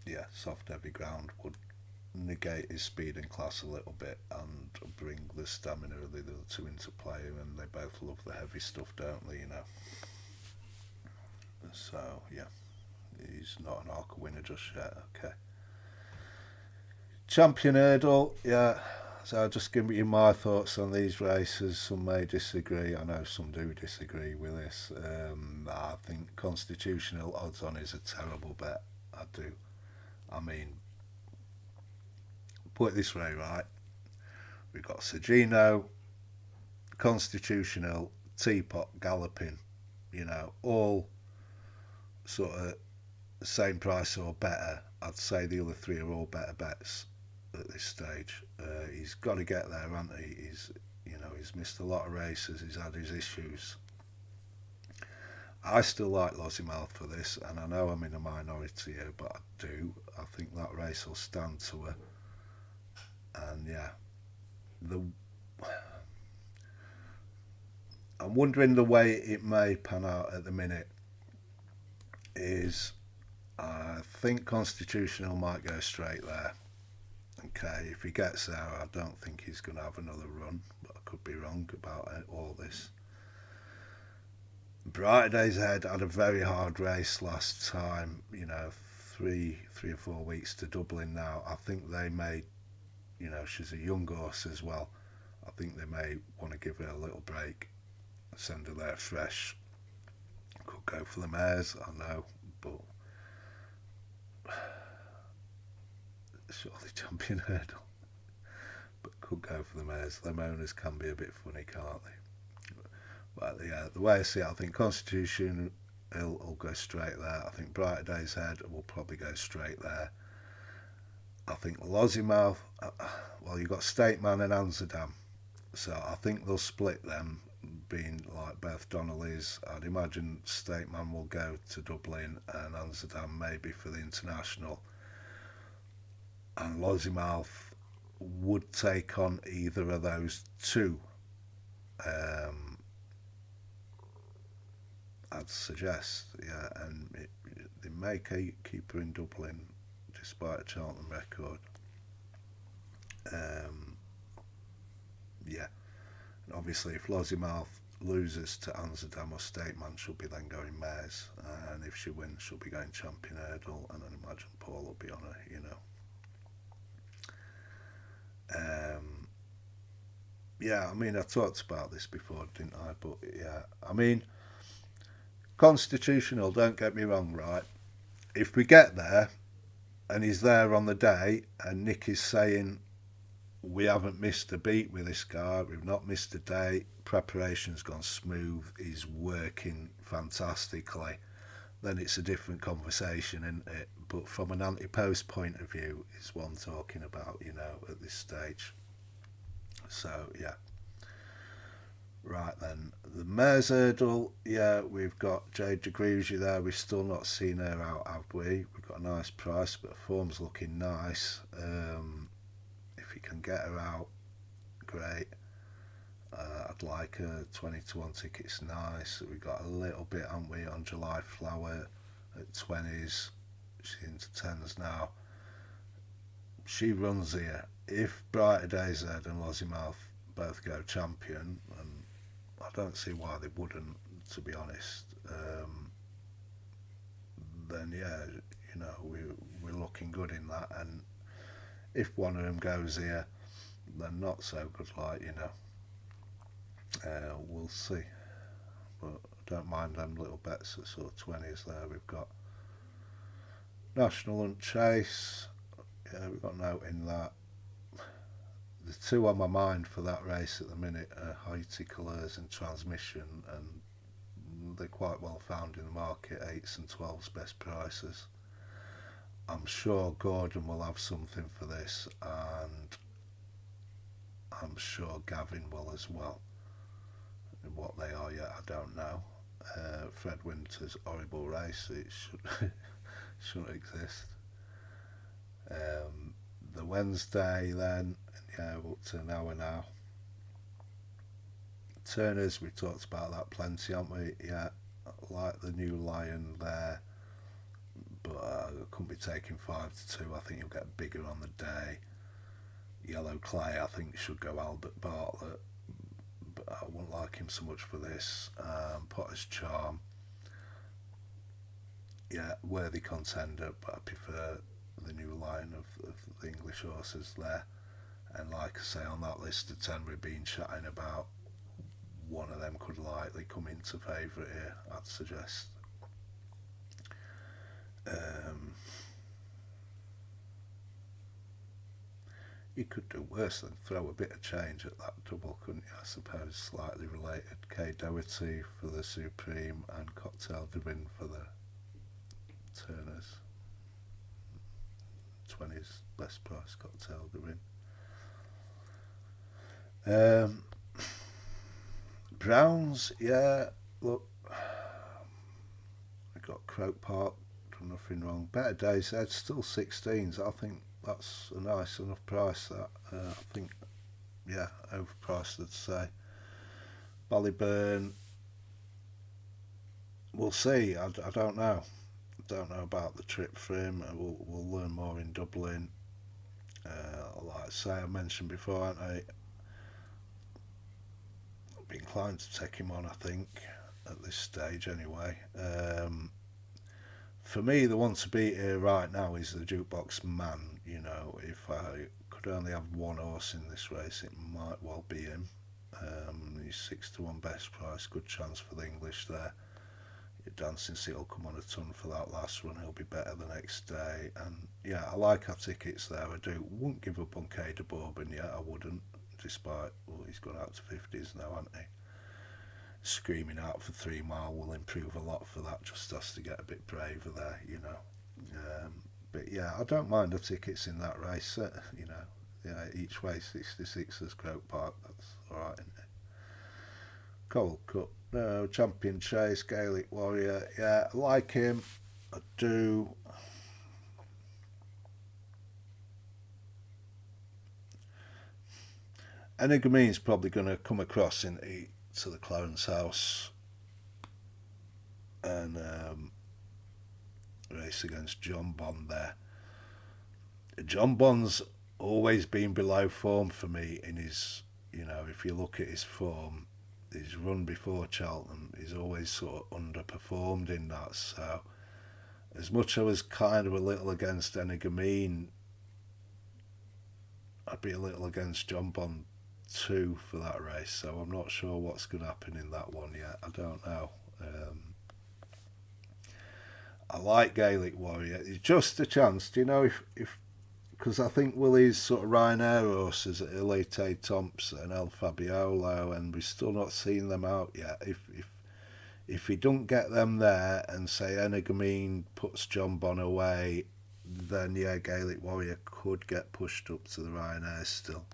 yeah, soft heavy ground would negate his speed and class a little bit and bring the stamina of the other two into play, and they both love the heavy stuff, don't they, you know. So yeah, he's not an Arkle winner just yet. Okay, Champion Hurdle, yeah. So I'll just give you my thoughts on these races. Some may disagree. I know some do disagree with this. I think Constitutional odds on is a terrible bet. I do. I mean, put it this way, right? We've got Sergino, Constitutional, Teapot, Galloping, you know, all sort of same price or better. I'd say the other three are all better bets at this stage. He's got to get there, hasn't he? He's missed a lot of races. He's had his issues. I still like Lossiemouth for this, and I know I'm in a minority here, but I do. I think that race will stand to her. And yeah, I'm wondering the way it may pan out at the minute is I think Constitutional might go straight there. Okay, if he gets there, I don't think he's going to have another run, but I could be wrong about all this. Brighter Days Ahead had a very hard race last time, you know, three or 4 weeks to Dublin now. I think they may, you know, she's a young horse as well. I think they may want to give her a little break, send her there fresh. Could go for the mares, I know, but surely Champion Hurdle. But could go for the mares. Them owners can be a bit funny, can't they? But yeah, the way I see it, I think Constitution will go straight there. I think Brighter Days Ahead will probably go straight there. I think Lossiemouth, well, you've got State Man and Amsterdam, so I think they'll split them, being like both Donnellys. I'd imagine State Man will go to Dublin and Amsterdam maybe for the international, and Lossiemouth would take on either of those two. I'd suggest, yeah, and they may keep her in Dublin despite a Cheltenham record. Yeah, and obviously if Lossiemouth loses to Amsterdam or State Man, she'll be then going mares, and if she wins, she'll be going Champion Hurdle, and I imagine Paul will be on her, you know. Yeah, I mean, I talked about this before, didn't I? But yeah, I mean, Constitutional, don't get me wrong, right? If we get there and he's there on the day and Nick is saying we haven't missed a beat with this guy, we've not missed a day, preparation's gone smooth, he's working fantastically, then it's a different conversation, isn't it? But from an Ante-post point of view is what I'm talking about, you know, at this stage. So yeah. Right then, the Mares Hurdle, yeah, we've got Jade Jagruzi there. We've still not seen her out, have we? We've got a nice price, but form's looking nice. If you can get her out, great. I'd like her 20 to 1 tickets, nice. We've got a little bit, haven't we, on July Flower at 20s. She's into 10s now. She runs here. If Brighter Days Ahead and Lossiemouth both go champion, and I don't see why they wouldn't, to be honest, then yeah, you You know, we're looking good in that, and if one of them goes here, then not so good, like, you know. We'll see. But I don't mind them little bets at sort of 20s there. We've got National Hunt Chase. Yeah, we've got no in that. The two on my mind for that race at the minute are Haiti Colours and Transmission, and they're quite well found in the market, 8s and 12s best prices. I'm sure Gordon will have something for this, and I'm sure Gavin will as well. And what they are yet, I don't know. Fred Winter's horrible race, it shouldn't exist. The Wednesday then, yeah, up to an hour now. Turners, we talked about that plenty, haven't we? Yeah, like the New Lion there, but I couldn't be taking 5-2. I think you'll get bigger on the day. Yellow Clay, I think, should go Albert Bartlett, but I wouldn't like him so much for this. Potter's Charm, yeah, worthy contender, but I prefer the New Lion of the English horses there. And like I say, on that list of 10 we've been chatting about, one of them could likely come into favourite here, I'd suggest. You could do worse than throw a bit of change at that double, couldn't you? I suppose slightly related. K Doherty for the Supreme and Cocktail Divin for the Turners. 20s best price Cocktail Divin. Browns, yeah, look, we got Croke Park, done nothing wrong. Better Days Edge, still 16s. I think that's a nice enough price. That I think, yeah, overpriced, I'd say. Ballyburn, we'll see. I don't know. Don't know about the trip for him. We'll learn more in Dublin. Like I say, I mentioned before, aren't I? I'd be inclined to take him on, I think, at this stage anyway. For me, the one to beat here right now is the Jukebox Man. You know, if I could only have one horse in this race, it might well be him. He's 6-1 best price, good chance for the English there. Your Dancing Seat will come on a ton for that last run, he'll be better the next day. And yeah, I like our tickets there, I do. Wouldn't give up on K de Bourbon yet, I wouldn't, despite, well, he's gone out to 50s now, hasn't he? Screaming out for 3 mile will improve a lot for that, just has to get a bit braver there, you know. But yeah, I don't mind the tickets in that race, you know. Yeah, each way 66 as Croke Park, that's alright, isn't it? Cold Cup, no, Champion Chase, Gaelic Warrior, yeah, I like him, I do. Enigamine's probably going to come across to the Clarence House and race against John Bond there. John Bond's always been below form for me in his, you know, if you look at his form, his run before Cheltenham, he's always sort of underperformed in that. So, as much as I was kind of a little against Enegamine, I'd be a little against John Bond too for that race. So I'm not sure what's going to happen in that one yet. I don't know. I like Gaelic Warrior. It's just a chance, do you know, if because I think Willie's sort of Ryanair horses at Elite Thompson and El Fabiolo, and we've still not seen them out yet. If he don't get them there and say Enegamine puts John Bon away, then yeah, Gaelic Warrior could get pushed up to the Ryanair still.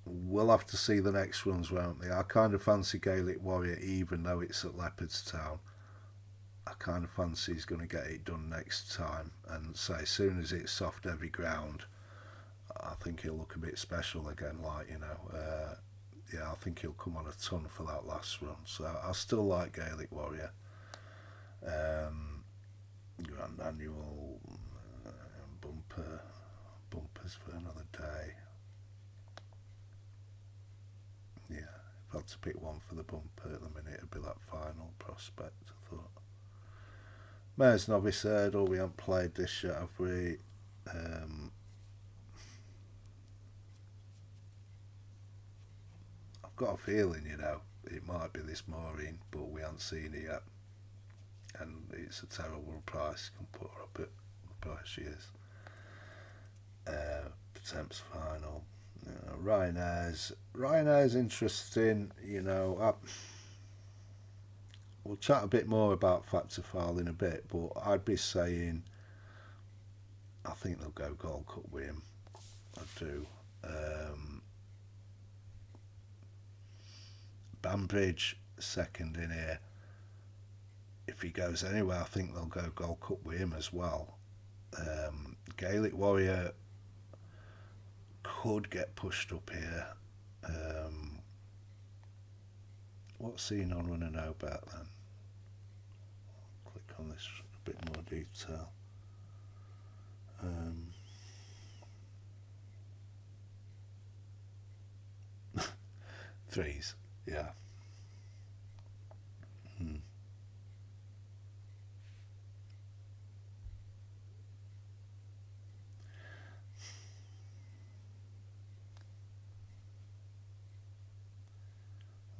We'll have to see the next ones, won't they? I kind of fancy Gaelic Warrior, even though it's at Leopardstown. I kind of fancy he's going to get it done next time, and say as soon as it's soft heavy ground, I think he'll look a bit special again, like, you know. Yeah, I think he'll come on a ton for that last run, so I still like Gaelic Warrior. Grand Annual, bumpers for another day. Yeah, if I had to pick one for the bumper at the minute, it'd be that Final Prospect, I thought. Mares Novice Hurdle, we haven't played this yet, have we? I've got a feeling, it might be this morning, but we haven't seen it yet. And it's a terrible price. You can put her up at the price she is. Temps final. Ryanair's interesting. We'll chat a bit more about Factor File in a bit, but I'd be saying I think they'll go Gold Cup with him. I do. Banbridge second in here. If he goes anywhere, I think they'll go Gold Cup with him as well. Gaelic Warrior could get pushed up here. What's seen on Run and Know about then? Click on this a bit more detail. Threes, yeah.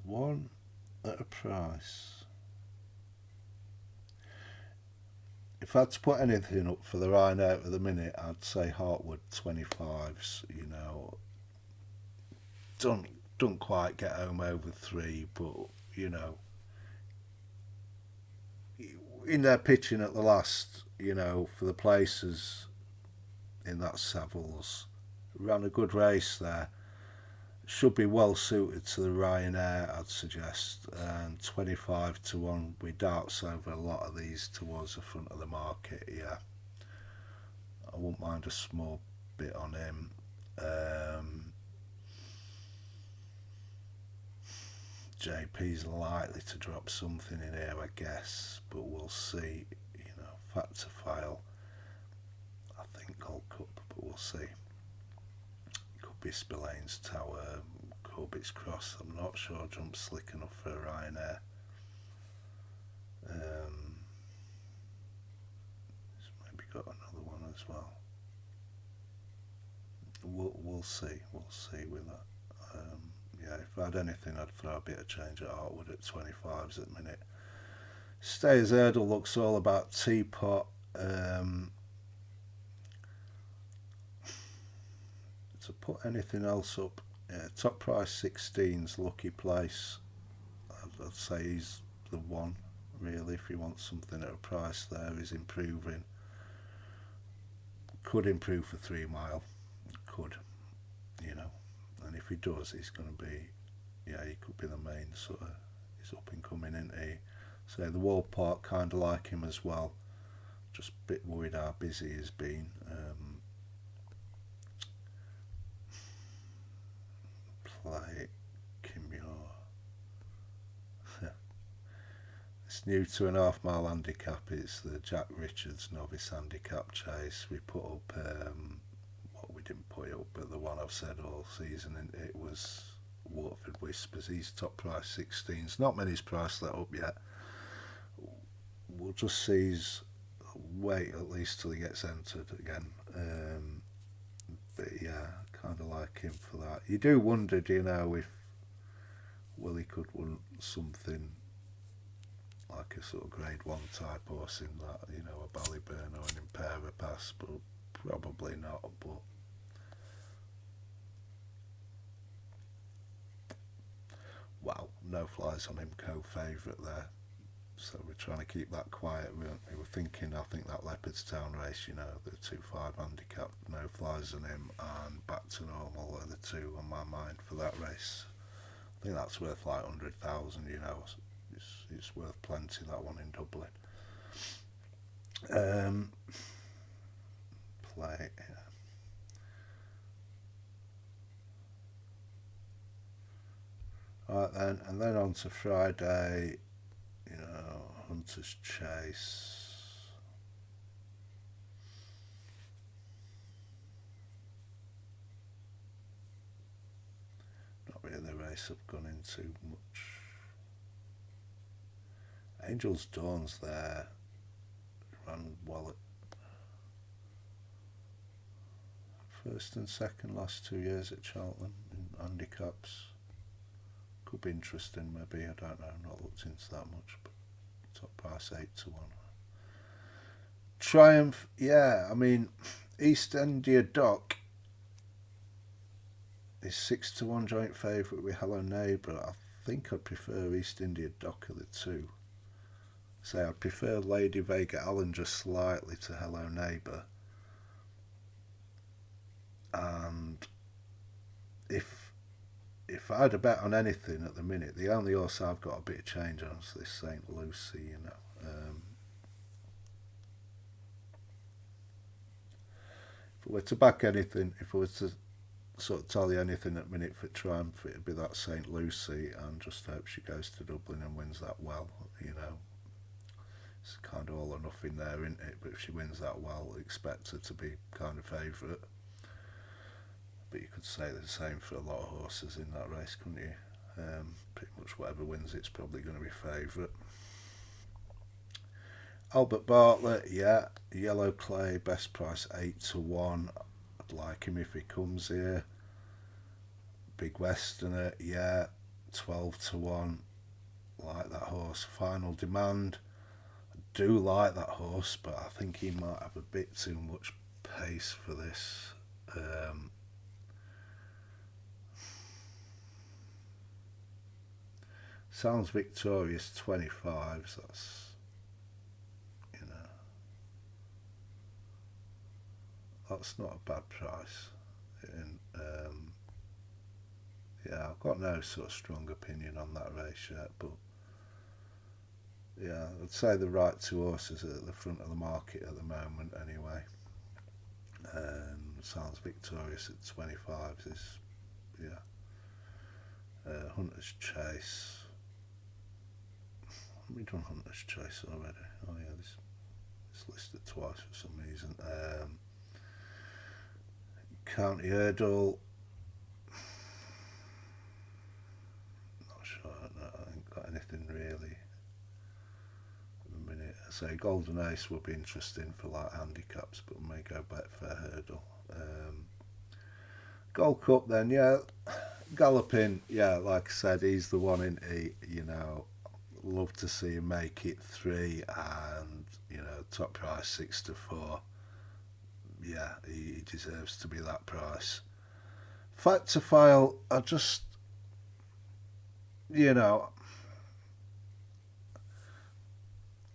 One at a price. If I had to put anything up for the Ryanair at the minute, I'd say Hartwood 25s. Don't quite get home over 3, but in their pitching at the last, for the places in that Savills, ran a good race there. Should be well suited to the Ryanair, I'd suggest. And 25 to 1 with darts over a lot of these towards the front of the market. Yeah, I wouldn't mind a small bit on him. JP's likely to drop something in here, I guess, but we'll see. Factor File, I think Gold Cup, but we'll see. Could be Spillane's Tower, Corbett's Cross, I'm not sure. Jump slick enough for a Ryanair. Maybe got another one as well. We'll see with that. Yeah, if I had anything, I'd throw a bit of change at Hartwood at 25s at the minute. Stayers Hurdle looks all about Teapot. To put anything else up, top price 16's Lucky Place. I'd say he's the one, really, if you want something at a price there. He's improving. Could improve for 3 mile. Could, and if he does, he's going to be, he could be the main sort of, he's up and coming, isn't he? So the Wall Park, kind of like him as well. Just a bit worried how busy he's been. Play Kimure. It's new 2.5 mile handicap. It's the Jack Richards Novice Handicap Chase. We put up we didn't put it up, but the one I've said all season, and it was Waterford Whispers. He's top price 16s. Not many's priced that up yet. We'll just see his wait at least till he gets entered again. But yeah, kind of like him for that. You do wonder, if Willie could want something like a sort of grade 1 type horse in that, a Ballyburn or an Impera Pass, but probably not. But wow, no flies on him, co-favourite there. So we're trying to keep that quiet. We were thinking, I think that Leopardstown race, the 2.5 handicap, no flies on him, and Back to Normal are the two on my mind for that race. I think that's worth like 100,000, it's worth plenty, that one in Dublin. Play, yeah. Right then, and then on to Friday, Hunter's Chase. Not really the race I've gone into much. Angel's Dawn's there. ran well at first and second last 2 years at Cheltenham in handicaps. Could be interesting, maybe. I don't know. I've not looked into that much, but top price 8-1. Triumph, yeah. I mean, East India Dock is 6-1 joint favourite with Hello Neighbour. I think I'd prefer East India Dock of the two. Say I'd prefer Lady Vega Allen just slightly to Hello Neighbour. And if I'd have bet on anything at the minute, the only horse I've got a bit of change on is this St. Lucie, you know. If I were to back anything, if I were to sort of tell you anything at minute for Triumph, it'd be that St. Lucie, and just hope she goes to Dublin and wins that well, you know. It's kind of all or nothing there, isn't it? But if she wins that well, expect her to be kind of favourite. But you could say the same for a lot of horses in that race, couldn't you? Pretty much whatever wins, it's probably going to be favourite. Albert Bartlett, yeah. Yellow Clay, best price 8-1. I'd like him if he comes here. Big Westerner, yeah. 12-1. Like that horse. Final Demand. I do like that horse, but I think he might have a bit too much pace for this. Sounds Victorious 25, so that's, you know, that's not a bad price. And yeah, I've got no sort of strong opinion on that race yet, but yeah, I'd say the right two horses are at the front of the market at the moment anyway. Sounds Victorious at 25 is, yeah. Hunter's Chase. We've done Hunter's Chase already. Oh yeah, this listed twice for some reason. County Hurdle. Not sure. No, I ain't got anything really at the minute. I say Golden Ace would be interesting for like handicaps, but we may go back for Hurdle. Gold Cup then, yeah. Galloping, yeah, like I said, he's the one in E, you know. Love to see him make it 3, and you know, top price 6-4. Yeah, he deserves to be that price. Fact to File, I just, you know,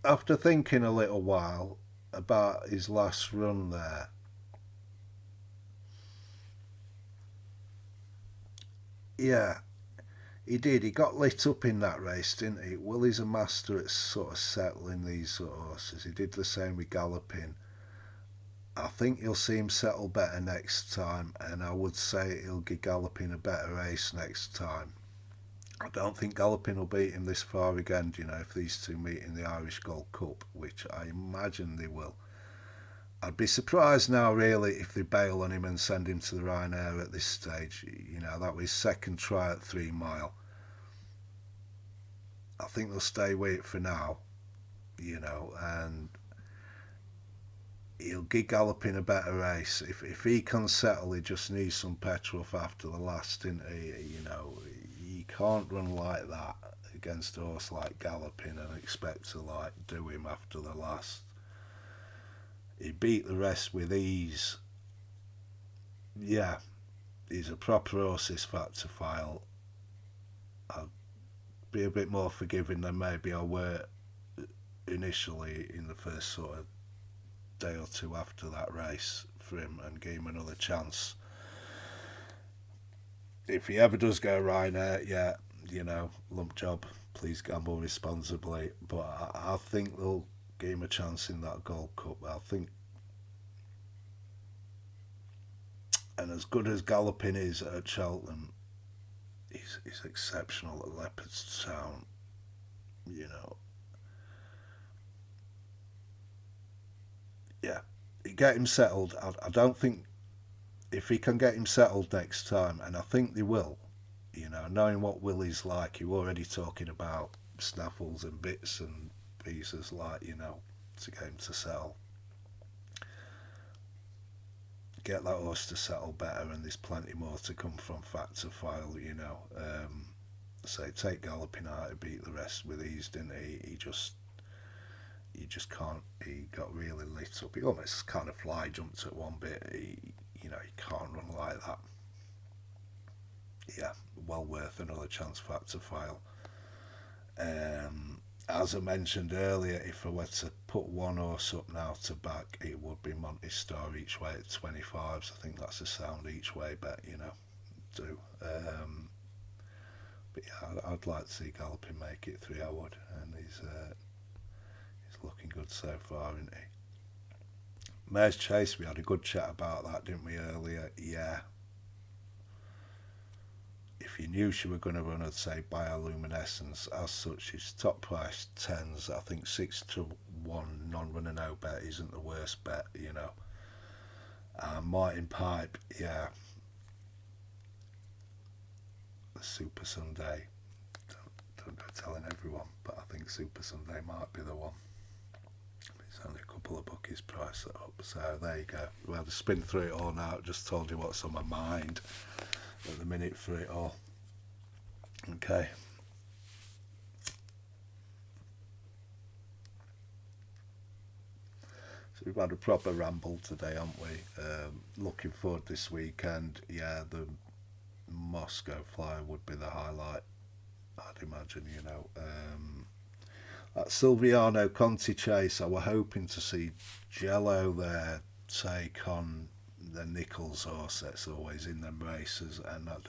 after thinking a little while about his last run there, yeah, he did. He got lit up in that race, didn't he? Willie's a master at sort of settling these sort of horses. He did the same with Galloping. I think you'll see him settle better next time, and I would say he'll give Galloping a better race next time. I don't think Galloping will beat him this far again, you know, if these two meet in the Irish Gold Cup, which I imagine they will. I'd be surprised now, really, if they bail on him and send him to the Ryanair at this stage. You know, that was his second try at 3 Mile. I think they'll stay with it for now, you know, and he'll give Galloping a better race. If he can settle, he just needs some petrol after the last, didn't he? You know, he can't run like that against a horse like Galloping and expect to, like, do him after the last. He beat the rest with ease. Yeah, he's a proper horse, this Fact to File. I'd be a bit more forgiving than maybe I were initially in the first sort of day or two after that race for him, and give him another chance. If he ever does go Ryanair, yeah, you know, lump job, please gamble responsibly. But I think they'll give him a chance in that Gold Cup. I think, and as good as Galloping is at Cheltenham, he's exceptional at Leopardstown. You know, yeah, get him settled. I don't think, if he can get him settled next time, and I think they will, you know, knowing what Willie's like, you're already talking about snaffles and bits and pieces, like, you know, to get him to settle. Get that horse to settle better, and there's plenty more to come from Fact to File, you know. So take Galloping Heart to beat the rest with ease, didn't he? He just can't. He got really lit up. He almost kind of fly jumped at one bit. He can't run like that. Yeah, well worth another chance. Fact to File. As I mentioned earlier, if I were to put one horse up now to back, it would be Monty Star each way at 25s. I think that's a sound each way bet, you know. Do. But yeah, I'd like to see Galloping make it 3, I would. And he's looking good so far, isn't he? Mare's Chase, we had a good chat about that, didn't we, earlier? Yeah. If you knew she were going to run, I'd say Bioluminescence. As such, she's top price 10s. I think 6 to 1 non-runner no bet isn't the worst bet, you know. Martin Pipe, yeah. The Super Sunday. Don't go telling everyone, but I think Super Sunday might be the one. It's only a couple of bookies price it up. So there you go. We had to spin through it all now. Just told you what's on my mind at the minute for it all. Okay. So we've had a proper ramble today, haven't we? Looking forward this weekend. Yeah, the Moscow Flyer would be the highlight, I'd imagine, you know. That Silviano Conti chase, I were hoping to see Jello there take on the Nichols horse that's always in them races, and I'd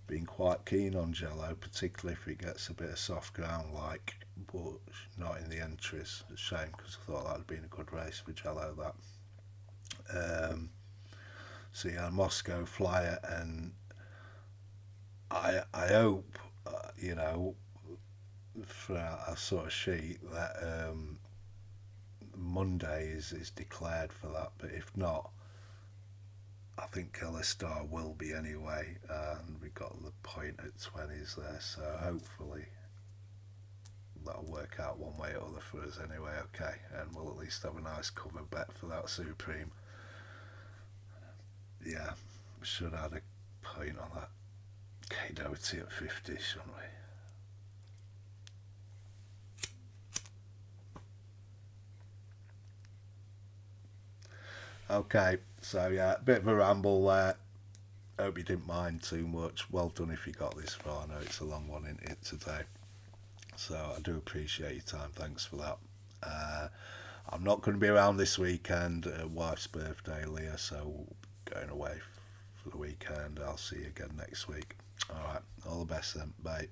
been quite keen on Jello, particularly if it gets a bit of soft ground like, but not in the entries. It's a shame because I thought that would have been a good race for Jello, that. So yeah, Moscow Flyer, and I hope, you know, for a sort of sheet that Monday is declared for that, but if not, I think Killer Star will be anyway, and we got the point at 20s there, so hopefully that'll work out one way or other for us anyway. Okay, and we'll at least have a nice cover bet for that Supreme. Yeah, we should add a point on that K Doherty at 50, shouldn't we? Okay, so yeah, a bit of a ramble there. Hope you didn't mind too much. Well done if you got this far. I know it's a long one in it today, so I do appreciate your time. Thanks for that. I'm not going to be around this weekend. Wife's birthday, Leah, so going away for the weekend. I'll see you again next week. All right, all the best then. Bye.